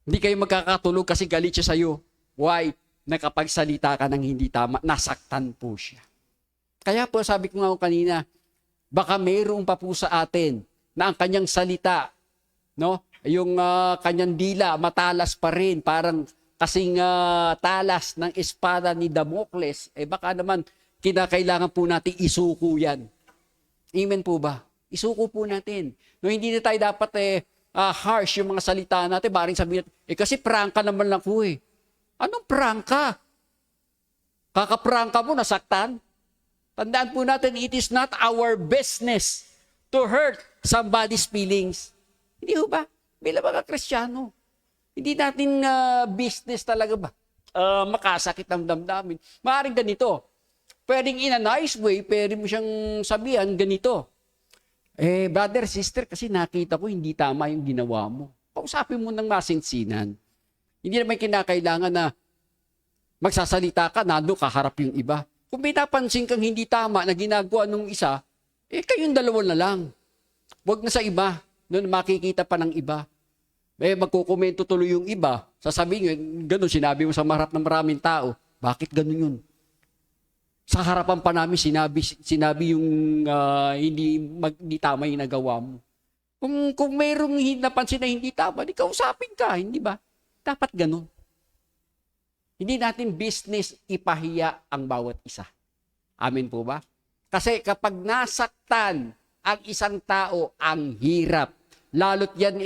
Hindi kayo magkakatulog kasi galit siya sa'yo. Why? Nakapagsalita ka ng hindi tama, nasaktan po siya. Kaya po sabi ko nga kanina, baka mayroong pa po sa atin na ang kanyang salita, no? Yung kanyang dila, matalas pa rin, parang kasing talas ng espada ni Damocles, baka naman kinakailangan po natin isuko yan. Amen po ba? Isuko po natin. No, hindi na tayo dapat harsh yung mga salita natin. Maring sabihin natin, kasi prangka naman lang po eh. Anong prangka? Kakaprangka mo, nasaktan? Tandaan po natin, it is not our business to hurt somebody's feelings. Hindi ho ba? Bilang mga Kristiyano, hindi natin business talaga ba makasakit ng damdamin. Maaaring ganito. Pwedeng in a nice way, pwede mo siyang sabihan ganito. Brother, sister, kasi nakita ko hindi tama yung ginawa mo. Pausapin mo ng masinsinan. Hindi naman kinakailangan na magsasalita ka, nando kaharap yung iba. Kung may napansin kang hindi tama na ginagawa nung isa, kayong dalawa na lang. Huwag na sa iba. Noon makikita pa ng iba. Magkukomento tuloy yung iba. Sasabihin nyo, ganun, sinabi mo sa harap ng maraming tao. Bakit ganun yun? Sa harapan pa namin, sinabi yung hindi tama yung nagawa mo. Kung mayroong napansin na hindi tama, di kausapin ka, hindi ba? Dapat ganun. Hindi natin business ipahiya ang bawat isa. Amen po ba? Kasi kapag nasaktan ang isang tao, ang hirap. Lalo't yan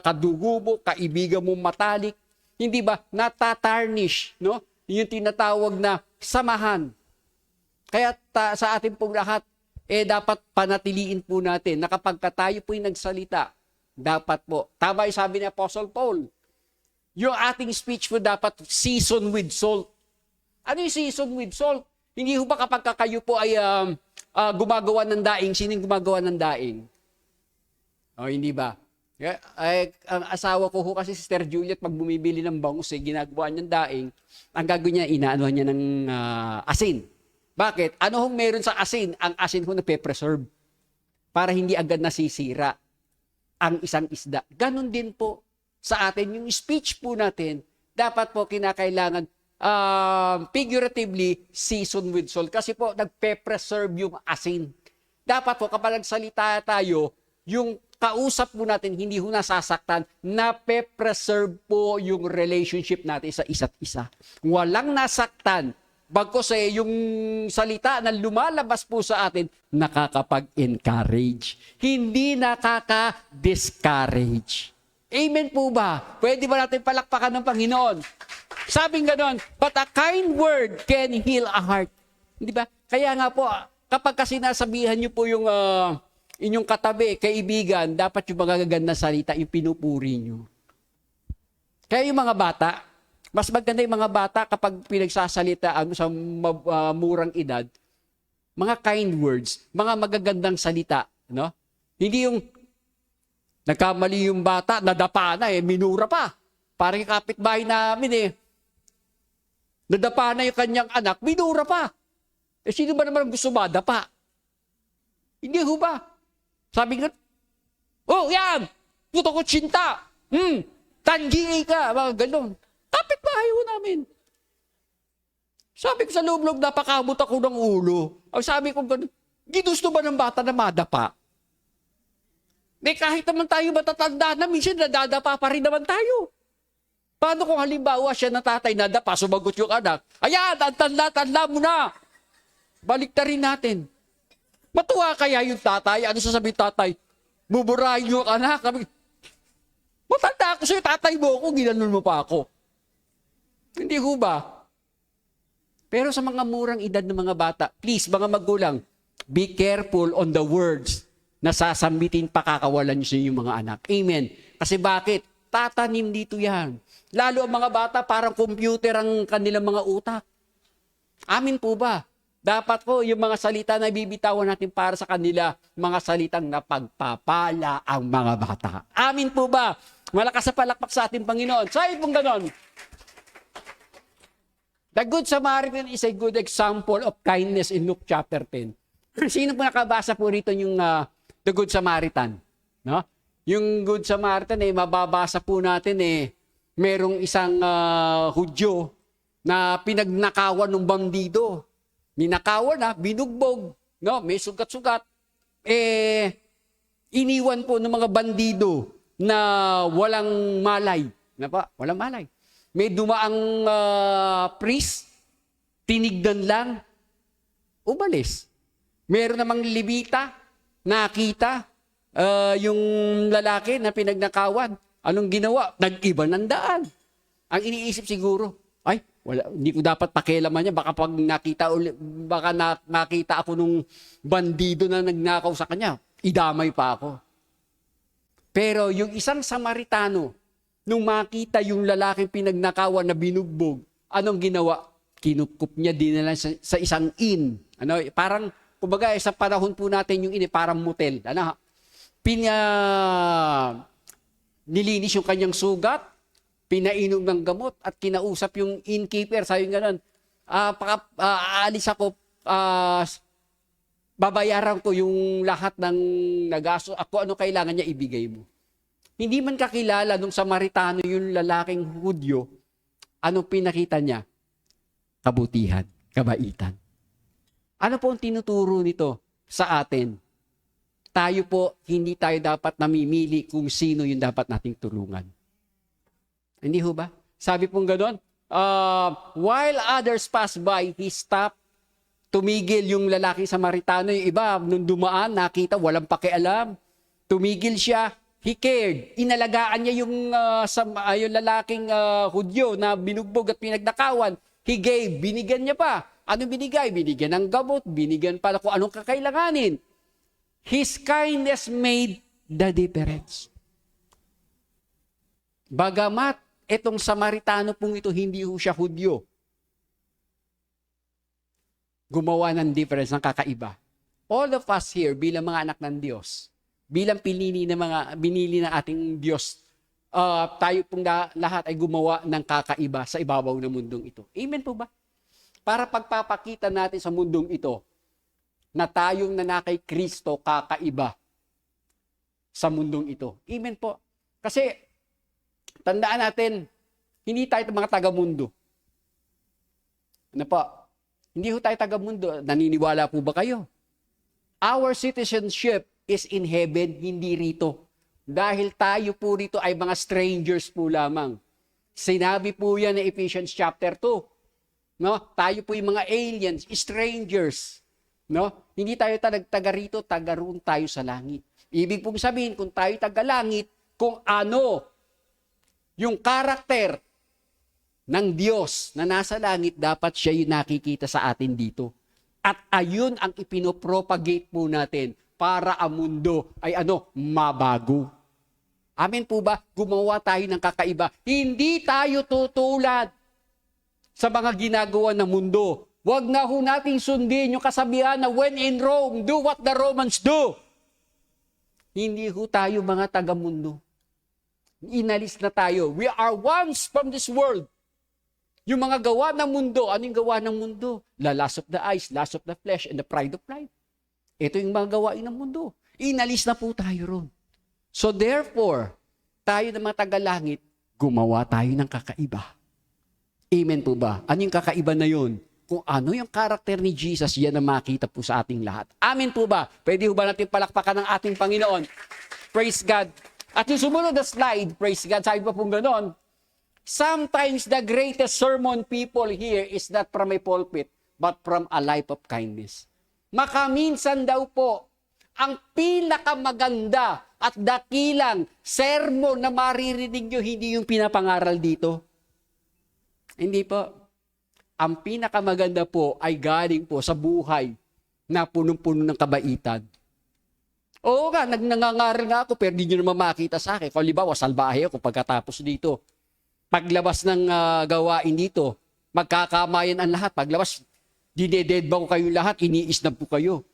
kadugubo, kaibigan mo matalik. Hindi ba? Natatarnish, no? Yung tinatawag na samahan. Kaya sa ating pong lahat, dapat panatiliin po natin na kapag tayo po'y nagsalita, dapat po, tama yung sabi ni Apostle Paul, yung ating speech po dapat season with salt. Ano yung season with salt? Hindi ho ba kapag kayo po ay gumagawa ng daing, sinong gumagawa ng daing? O, hindi ba? Ang asawa ko ho kasi si Sister Juliet, pag bumibili ng bangus, ginagawa niyang daing, ang gagawin niya, inaanuhan niya ng asin. Bakit? Ano hong meron sa asin? Ang asin ho nape-preserve para hindi agad nasisira ang isang isda. Ganon din po sa atin. Yung speech po natin, dapat po kinakailangan figuratively season with salt. Kasi po, nagpe-preserve yung asin. Dapat po, kapag nagsalita tayo, yung kausap po natin, hindi ho nasasaktan, nape-preserve po yung relationship natin sa isa't isa. Walang nasaktan. Bagkos yung salita na lumalabas po sa atin, nakakapag-encourage. Hindi nakaka-discourage. Amen po ba? Pwede ba natin palakpakan ng Panginoon? Sabing ganon, but a kind word can heal a heart. Hindi ba? Kaya nga po, kapag kasi nasabihan niyo po yung inyong katabi, kaibigan, dapat yung magagandang salita, yung pinupuri niyo. Kaya yung mga bata, mas maganda yung mga bata kapag pinagsasalitaan sa murang edad, mga kind words, mga magagandang salita, no? Hindi yung nagkamali yung bata, nadapa na minura pa. Parang yung kapitbahay namin nadapa na yung kanyang anak, minura pa. Sino ba naman gusto madapa? Hindi ho ba? Sabi nga, oh yan, puto ko tsinta, tanggi ka, mga ganon. Kapitbahay ho namin. Sabi ko sa loob-loob, napakamot ako ng ulo. Sabi ko gano'n, ginusto ba ng bata na madapa? Kahit naman tayo matatanda na, minsan nadadapa pa rin naman tayo. Paano kung halimbawa siya na tatay nadapa, sumagot yung anak, ayan, ang tanda-tanda mo na. Balik na rin natin. Matuwa kaya yung tatay? Ano sasabihin tatay? Buburahin yung anak. Matanda ako sa'yo, tatay mo ako, ginanon mo pa ako. Hindi ho ba? Pero sa mga murang edad ng mga bata, please, mga magulang, be careful on the words na sasambitin pakakawalan niyo sa inyong mga anak. Amen. Kasi bakit? Tatanim dito yan. Lalo ang mga bata, parang computer ang kanilang mga utak. Amin po ba? Dapat po yung mga salita na bibitawan natin para sa kanila, mga salitang napagpapala ang mga bata. Amin po ba? Malakas sa palakpak sa ating Panginoon. Sabi pong ganon, the Good Samaritan is a good example of kindness in Luke chapter 10. Sino po nakabasa po rito yung The Good Samaritan? No? Yung Good Samaritan, mababasa po natin, merong isang Hudyo na pinagnakawan ng bandido. Ninakawan na, binugbog, no? May sugat-sugat. Iniwan po ng mga bandido na walang malay. Walang malay. May dumaang priest, tinignan lang, umalis. Meron namang Levita, nakita yung lalaki na pinagnakawan. Anong ginawa? Nag-iba ng daan. Ang iniisip siguro, ay, wala, hindi ko dapat pakialaman niya. Baka pag nakita ako nung bandido na nagnakaw sa kanya, idamay pa ako. Pero yung isang Samaritano, nung makita yung lalaking pinagnakawan na binugbog, anong ginawa? Kinukup niya dinala sa isang inn. Parang, kumbaga, sa panahon po natin yung inn, parang motel. Nilinis yung kanyang sugat, pinainom ng gamot at kinausap yung innkeeper. Sabi nga nun, aalis ako, babayaran ko yung lahat ng nagaso. Ako ano kailangan niya ibigay mo. Hindi man kakilala nung Samaritano yung lalaking Hudyo, anong pinakita niya? Kabutihan, kabaitan. Ano po ang tinuturo nito sa atin? Tayo po, hindi tayo dapat namimili kung sino yung dapat nating tulungan. Hindi ho ba? Sabi pong gano'n, while others pass by, he stopped. Tumigil yung lalaking Samaritano. Yung iba, nung dumaan, nakita, walang pakialam. Tumigil siya. He cared. Inalagaan niya yung lalaking Hudyo na binugbog at pinagnakawan. He gave. Binigyan niya pa. Anong binigay? Binigyan ng gamot. Binigyan pala kung anong kakailanganin. His kindness made the difference. Bagamat itong Samaritano pong ito, hindi ho siya Hudyo. Gumawa ng difference, ng kakaiba. All of us here, bilang mga anak ng Diyos, bilang binili ng ating Diyos, tayo pong lahat ay gumawa ng kakaiba sa ibabaw ng mundong ito. Amen po ba? Para pagpapakita natin sa mundong ito, na tayong nanakay Kristo kakaiba sa mundong ito. Amen po. Kasi, tandaan natin, hindi tayo mga taga-mundo. Ano po? Hindi ho tayo taga-mundo. Naniniwala po ba kayo? Our citizenship is in heaven, hindi rito. Dahil tayo po rito ay mga strangers po lamang. Sinabi po yan na Ephesians chapter 2. No? Tayo po yung mga aliens, strangers. No? Hindi tayo taga rito, taga roon tayo sa langit. Ibig pong sabihin, kung tayo taga langit, kung ano yung karakter ng Diyos na nasa langit, dapat siya yung nakikita sa atin dito. At ayun ang ipinopropagate po natin para ang mundo ay mabago. Amen po ba? Gumawa tayo ng kakaiba. Hindi tayo tutulad sa mga ginagawa ng mundo. Huwag na ho nating sundin yung kasabihan na when in Rome, do what the Romans do. Hindi ho tayo mga taga-mundo. Inalis na tayo. We are once from this world. Yung mga gawa ng mundo, ano yung gawa ng mundo? The lust of the eyes, lust of the flesh, and the pride of life. Ito yung mga gawain ng mundo. Inalis na po tayo ron. So therefore, tayo na mga taga-langit, gumawa tayo ng kakaiba. Amen po ba? Ano yung kakaiba na yun? Kung ano yung karakter ni Jesus, yan ang makita po sa ating lahat. Amen po ba? Pwede ho ba natin palakpakan ng ating Panginoon? Praise God. At yung sumunod na slide, praise God, sabi pa pong ganon, sometimes the greatest sermon people hear is not from a pulpit, but from a life of kindness. Makaminsan daw po, ang pinakamaganda at dakilang sermon na maririnig nyo, hindi yung pinapangaral dito. Hindi po. Ang pinakamaganda po ay galing po sa buhay na punong-puno ng kabaitan. Oo nga, nangangaral nga ako, pero hindi nyo naman makita sa akin. Kung halimbawa, salbahe ako pagkatapos dito. Paglabas ng gawain dito, magkakamayan ang lahat. Paglabas, Dineded ba ko kayo lahat? Iniisnab po kayo.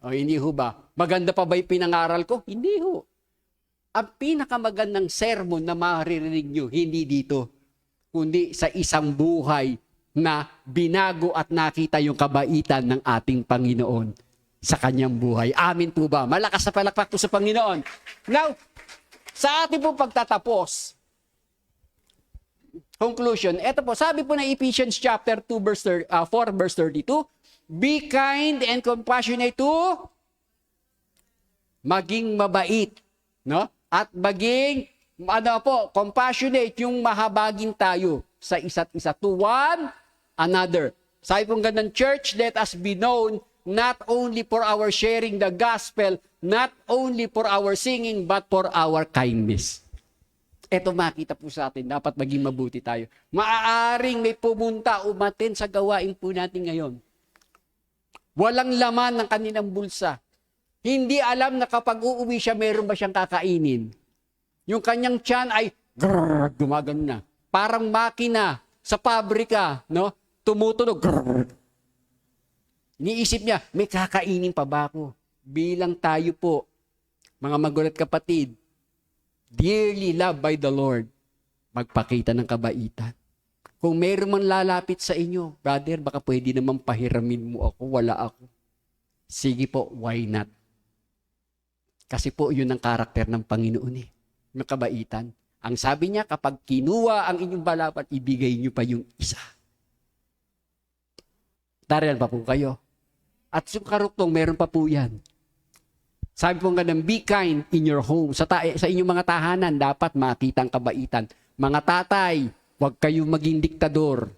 O hindi ho ba? Maganda pa ba yung pinangaral ko? Hindi ho. Ang pinakamagandang sermon na maririnig nyo, hindi dito, kundi sa isang buhay na binago at nakita yung kabaitan ng ating Panginoon sa kanyang buhay. Amin po ba? Malakas na palakpak po sa Panginoon. Now, sa ating po pagtatapos, conclusion, eto po, sabi po na Ephesians chapter 2, 4, verse 32, be kind and compassionate to maging mabait, no? At maging, compassionate, yung mahabagin tayo sa isa't isa, to one another. Sabi pong ganun, church, let us be known not only for our sharing the gospel, not only for our singing, but for our kindness. Ito makita po sa atin, dapat maging mabuti tayo. Maaaring may pumunta, umaten sa gawain po natin ngayon. Walang laman ng kanilang bulsa. Hindi alam na kapag uuwi siya, meron ba siyang kakainin. Yung kanyang tiyan ay gumagano na. Parang makina sa pabrika, no? Tumutunog. Iniisip niya, may kakainin pa ba ako? Bilang tayo po, mga magulat kapatid, dearly loved by the Lord, magpakita ng kabaitan. Kung meron man lalapit sa inyo, brother, baka pwede naman pahiramin mo ako, wala ako. Sige po, why not? Kasi po, yun ang karakter ng Panginoon eh. Yung kabaitan. Ang sabi niya, kapag kinuha ang inyong balapan, ibigay niyo pa yung isa. Tarihan pa po kayo. At yung karuktong, meron pa po yan. Sabi po nga ng be kind in your home. Sa inyong mga tahanan, dapat makita ang kabaitan. Mga tatay, huwag kayong maging diktador.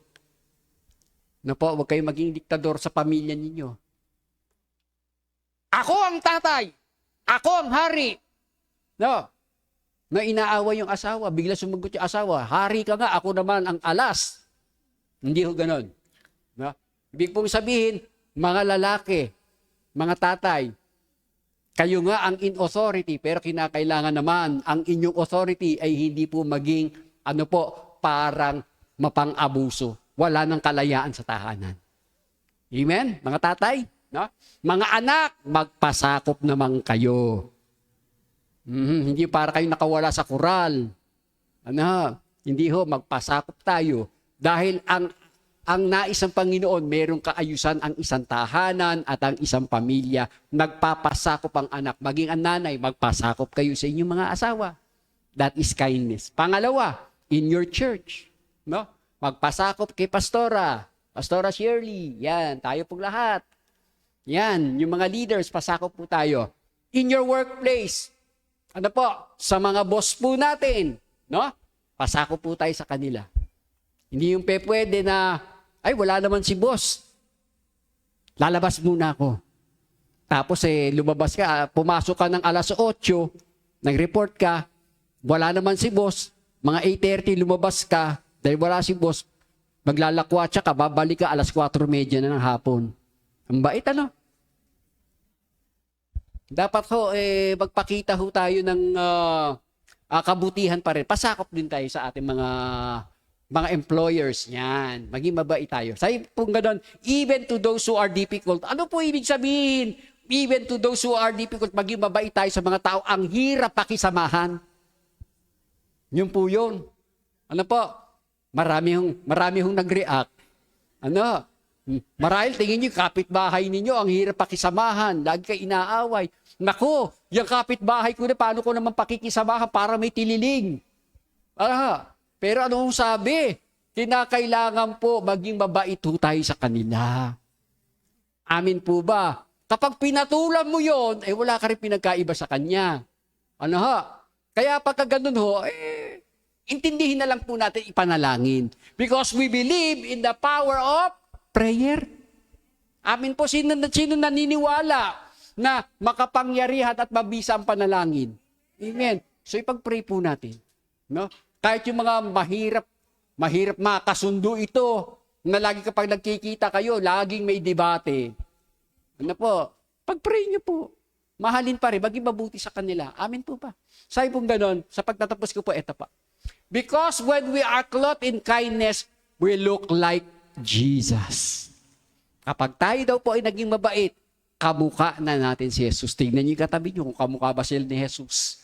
Huwag kayong maging diktador sa pamilya ninyo. Ako ang tatay! Ako ang hari. No. Na inaawa yung asawa, bigla sumagot yung asawa, hari ka nga, ako naman ang alas. Hindi ho ganon. No? Ibig pong sabihin, mga lalaki, mga tatay, kayo nga ang in authority, pero kinakailangan naman ang inyong authority ay hindi po maging, parang mapang-abuso. Wala nang kalayaan sa tahanan. Amen? Mga tatay? No? Mga anak, magpasakop naman kayo. Hindi para kayo nakawala sa kural. Hindi ho, magpasakop tayo. Dahil ang nais ng Panginoon, merong kaayusan ang isang tahanan at ang isang pamilya. Magpapasakop ang anak. Maging ang nanay, magpasakop kayo sa inyong mga asawa. That is kindness. Pangalawa, in your church. No? Magpasakop kay Pastora. Pastora Shirley. Yan, tayo pong lahat. Yan, yung mga leaders, pasakop po tayo. In your workplace, sa mga boss po natin, no? Pasakop po tayo sa kanila. Hindi yung pwede na, ay wala naman si boss. Lalabas muna ako. Tapos lumabas ka, pumasok ka ng alas 8, nag-report ka, wala naman si boss, mga 8:30 lumabas ka, dahil wala si boss, maglalakwatsa ka, babalik ka alas 4:30 na ng hapon. Ang bait, Dapat ho, magpakita ho tayo ng kabutihan pa rin. Pasakop din tayo sa ating mga employers. Yan. Maging mabait tayo. Sabi po gano'n, even to those who are difficult. Ano po ibig sabihin? Even to those who are difficult, maging mabait tayo sa mga tao. Ang hirap pakisamahan. Yun po yun. Marami hong nag-react. Marahil tingin nyo, kapitbahay ninyo, ang hirap pakisamahan, lagi kayo inaaway. Naku, yung kapitbahay ko na, paano ko naman pakikisamahan para may tililing? Pero anong sabi? Kinakailangan po maging mabait ho tayo sa kanila. Amin po ba? Kapag pinatulan mo yon, wala ka rin pinagkaiba sa kanya. Kaya pagka ganun ho, intindihin na lang po natin ipanalangin. Because we believe in the power of prayer. Amin po, sino naniniwala na makapangyarihan at mabisa ang panalangin? Amen. So ipag-pray po natin. No? Kahit yung mga mahirap makasundo ito, na lagi kapag nagkikita kayo, laging may debate. Pag-pray nyo po. Mahalin pa rin, maging mabuti sa kanila. Amin po pa. Sabi pong ganon, sa pagtatapos ko po, eto pa. Because when we are clothed in kindness, we look like Jesus. Kapag tayo daw po ay naging mabait, kamukha na natin si Jesus. Tingnan niyo yung katabi niyo kung kamukha ba sila ni Jesus.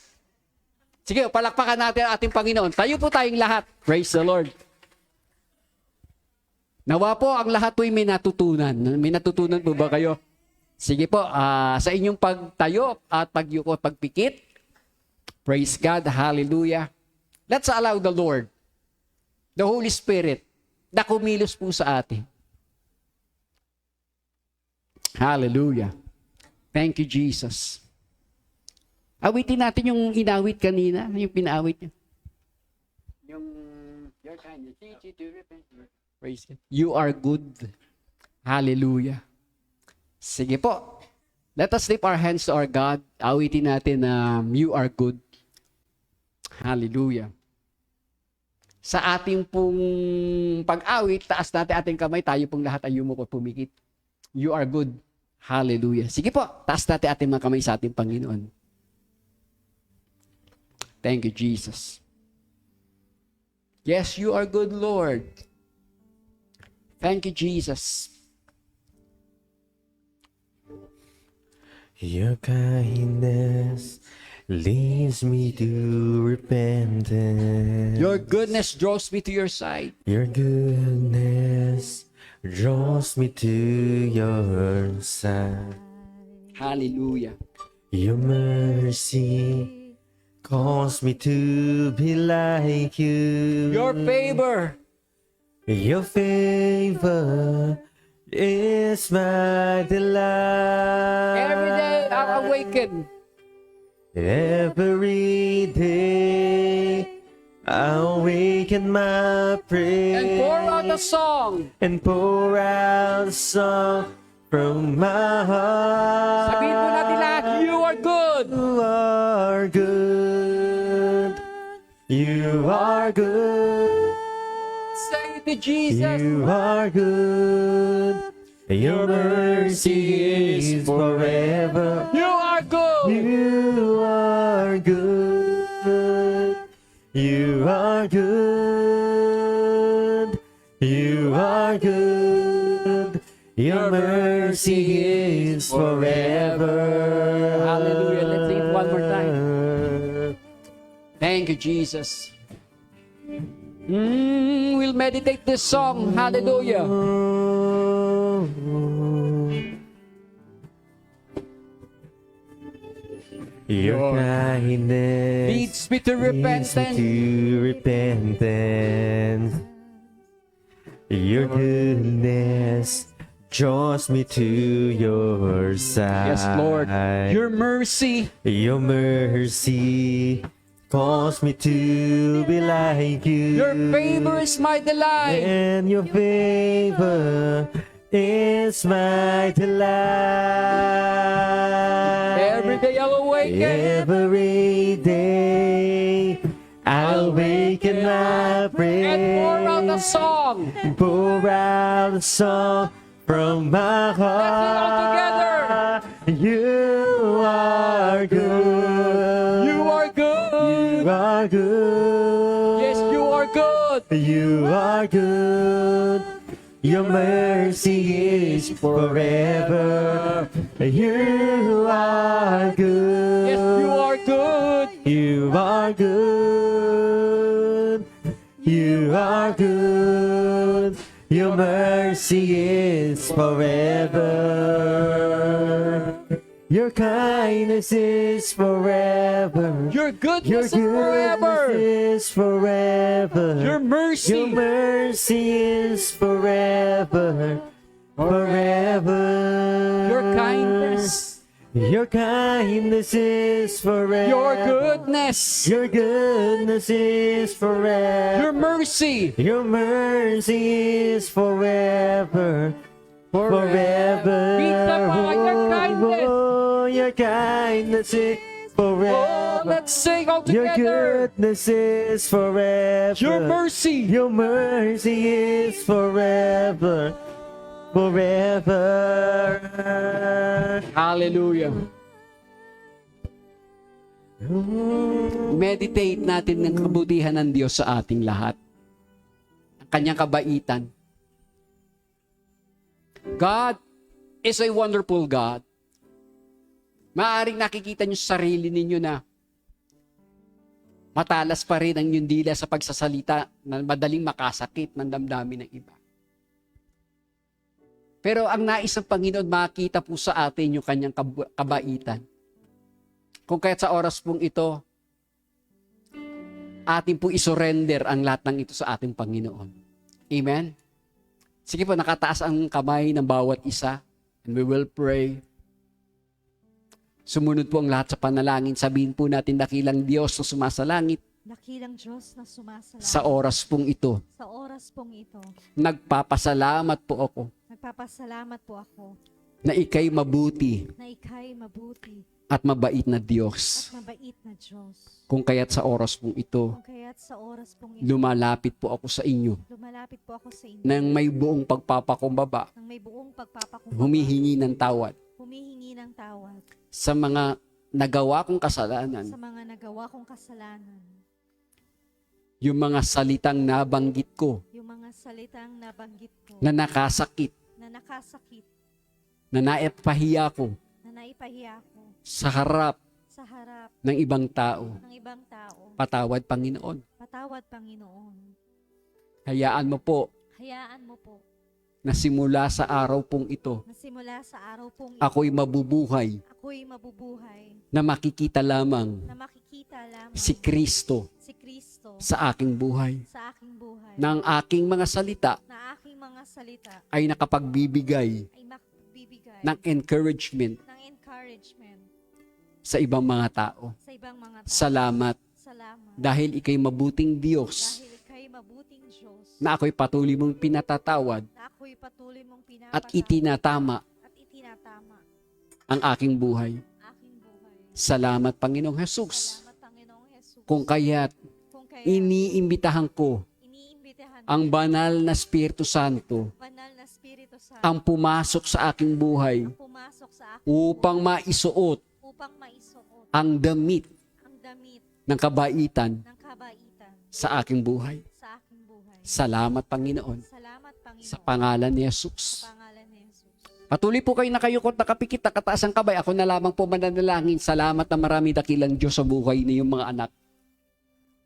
Sige, palakpakan natin ang ating Panginoon. Tayo po tayong lahat. Praise the Lord. Nawa po ang lahat po ay may natutunan. May natutunan po ba kayo? Sige po, sa inyong pagtayo at pagyuko at pagpikit. Praise God. Hallelujah. Let's allow the Lord, the Holy Spirit, na kumilos po sa atin. Hallelujah. Thank you, Jesus. Awitin natin yung inawit kanina, yung pinaawit niya. Yung, your kind, praise God. You are good. Hallelujah. Sige po. Let us lift our hands to our God. Awitin natin na you are good. Hallelujah. Sa ating pong pag-awit, taas natin ating kamay, tayo pong lahat ay yumuko at pumikit. You are good. Hallelujah. Sige po, taas natin ating mga kamay sa ating Panginoon. Thank you, Jesus. Yes, you are good, Lord. Thank you, Jesus. Your kindness leads me to repentance. Your goodness draws me to your side. Your goodness draws me to your side. Hallelujah. Your mercy calls me to be like you. Your favor. Your favor is my delight. Every day I'm awakened. Every day I'll awaken my praise And pour out a song. and pour out a song from my heart. Sabihin mo natin lahat, you are good. You are good. You are good. Say it to Jesus. You are good. Your mercy is forever. You are good. You are good. You are good. You are good. Your mercy is forever. Hallelujah. Let's sing it one more time. Thank you, Jesus. We'll meditate this song. Hallelujah. Your kindness Leads me to repentance. leads me to repentance. Your goodness draws me to your side. Yes, Lord. Your mercy. Your mercy calls me to be like you. Your favor is my delight. And your favor is my delight. Every day I'll awaken. Every day I'll awaken my praise And pour out a song. pour out a song from my heart. You are good. You are good. You are good. Yes, you are good. You are good. Your mercy is forever. You are good. Yes, you are good. You are good. You are good. Your mercy is forever. Your kindness is forever. Your Your goodness is forever. goodness is forever. Your mercy. Your mercy is forever. Forever. Your kindness. Your kindness is forever. Your goodness. Your goodness is forever. Your mercy. Your mercy is forever. Forever. Pizza pa, your kindness. Oh, your kindness is Oh, forever. let's sing all Your together. goodness is forever. Your mercy. Your mercy is forever. Forever. Hallelujah. Meditate natin ng kabutihan ng Diyos sa ating lahat. Ang kanyang kabaitan. God is a wonderful God. Maaaring nakikita niyo sa sarili ninyo na matalas pa rin ang inyong dila sa pagsasalita na madaling makasakit ng damdamin ng iba. Pero ang nais ng Panginoon, makita po sa atin yung kanyang kabaitan. Kung kaya't sa oras pong ito, atin po isurrender ang lahat ng ito sa ating Panginoon. Amen? Sige po, nakataas ang kamay ng bawat isa. And we will pray. Sumunod po ang lahat sa panalangin. Sabihin po natin, dakilang Diyos na sumasalangit. Dakilang Diyos na sumasalangit. Sa oras pong ito, Sa oras pong ito, nagpapasalamat po ako nagpapasalamat po ako na ika'y mabuti na ika'y mabuti at mabait na Diyos. at mabait na Diyos. Kung kaya't sa oras pong ito, Kung kaya't sa oras pong ito, lumalapit po ako sa inyo lumalapit po ako sa inyo nang may buong pagpapakumbaba, ng may buong pagpapakumbaba, humihingi ng tawad humihingi ng tawad sa mga nagawa kong kasalanan, sa mga nagawa kong kasalanan, yung mga salitang nabanggit ko yung mga salitang nabanggit ko na nakasakit, na nakasakit, na naipahiya ko na naipahiya ko sa harap sa harap ng ibang tao. ng ibang tao. Patawad, Panginoon. Patawad, Panginoon. Hayaan mo po Hayaan mo po na simula sa araw pong ito, na simula sa araw pong ito, ako'y mabubuhay ako'y mabubuhay na makikita lamang na makikita lamang si Kristo si Kristo sa aking buhay. sa aking buhay, Na ang aking mga salita na aking mga salita ay nakapagbibigay ay magbibigay ng encouragement ng encouragement sa ibang mga tao. sa ibang mga tao. Salamat Salamat. dahil ikay mabuting Diyos Dahil ika'y mabuting Diyos na ako'y patuloy mong pinatatawad na ako'y patuloy mong at pinapatawad itinatama at itinatama ang aking buhay. aking buhay. Salamat, Panginoong Jesus. Salamat, Panginoong Jesus. Kung kaya't Kung kaya iniimbitahan ko iniimbitahan ang banal na Espiritu Santo banal na Espiritu Santo ang pumasok sa aking buhay pumasok sa akin upang maisuot upang maisuot ang damit ang damit ng kabaitan ng kabaitan sa aking buhay. sa aking buhay. Salamat, Panginoon, Salamat, Panginoon, sa pangalan ni sa Jesus. pangalan ni Jesus. Patuloy po kayo nakayukot, nakapikit, nakataas ang kabay. Ako na lamang po mananalangin. Salamat na marami dakilang Diyos sa buhay niyong mga anak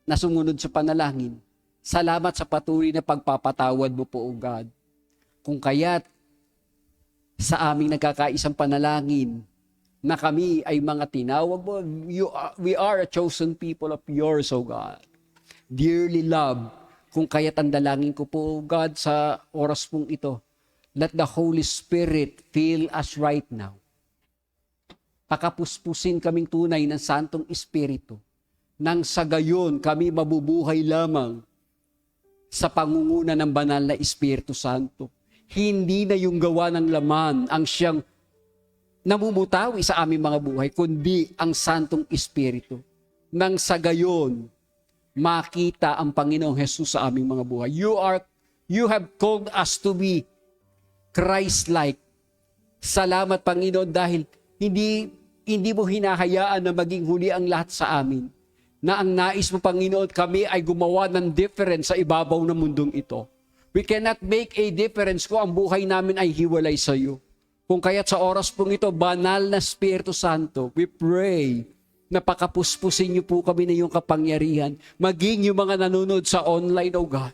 na sumunod sa panalangin. Salamat sa patuloy na pagpapatawad mo po, O God. Kung kaya't sa aming nagkakaisang panalangin na kami ay mga tinawag mo, we are a chosen people of yours, O God. Dearly loved, kung kaya't ang dalangin ko po, O God, sa oras pong ito, let the Holy Spirit fill us right now. Pakapuspusin kaming tunay ng Santong Espiritu. Nang sa gayon kami mabubuhay lamang sa pangunguna ng banal na Espiritu Santo. Hindi na yung gawa ng laman ang siyang namumutawi sa aming mga buhay, kundi ang Santong Espiritu. Nang sa gayon, makita ang Panginoong Jesus sa aming mga buhay. You have called us to be Christ-like. Salamat, Panginoon, dahil hindi mo hinahayaan na maging huli ang lahat sa amin. Na ang nais mo, Panginoon, kami ay gumawa ng difference sa ibabaw ng mundong ito. We cannot make a difference kung ang buhay namin ay hiwalay sa iyo. Kung kaya't sa oras pong ito, banal na Espiritu Santo, we pray na pakapuspusin niyo po kami na iyong kapangyarihan. Maging yung mga nanonood sa online, O God.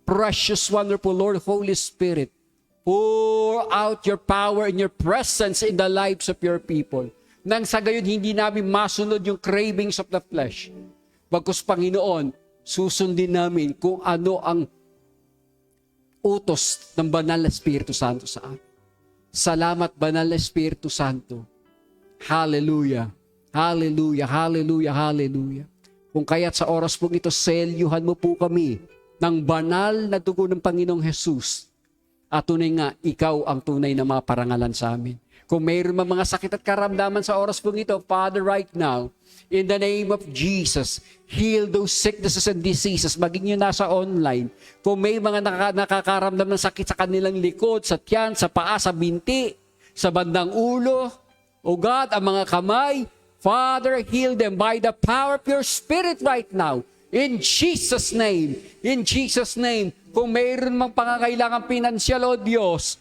Precious, wonderful Lord, Holy Spirit, pour out your power and your presence in the lives of your people. Nang sa gayon, hindi namin masunod yung cravings of the flesh. Bagkus, Panginoon, susundin namin kung ano ang utos ng banal na Espiritu Santo sa amin. Salamat, banal na Espiritu Santo. Hallelujah. Hallelujah, hallelujah, hallelujah. Kung kaya't sa oras pong ito, selyuhan mo po kami ng banal na dugo ng Panginoong Jesus. At tunay nga, ikaw ang tunay na maparangalan sa amin. Kung mayroon mga sakit at karamdaman sa oras pong ito, Father, right now, in the name of Jesus, heal those sicknesses and diseases. Maging yun nasa online. Kung may mga nakakaramdam ng sakit sa kanilang likod, sa tiyan, sa paa, sa binti, sa bandang ulo, O God, ang mga kamay, Father, heal them by the power of your Spirit right now. In Jesus' name. In Jesus' name. Kung mayroon mang pangangailangan pinansyal, O Diyos,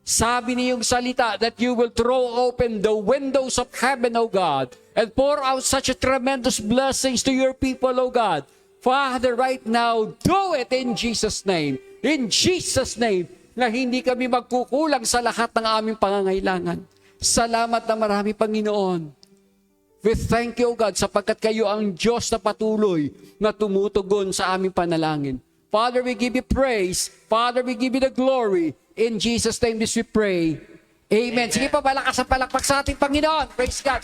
Sabi niyong salita that you will throw open the windows of heaven, O God, and pour out such a tremendous blessings to your people, O God. Father, right now, do it in Jesus' name. In Jesus' name, na hindi kami magkukulang sa lahat ng aming pangangailangan. Salamat na marami, Panginoon. We thank you, O God, sapagkat kayo ang Diyos na patuloy na tumutugon sa aming panalangin. Father, we give you praise. Father, we give you the glory. In Jesus' name this we pray. Amen. Sige pa, palakas ang palakpak sa ating Panginoon. Praise God.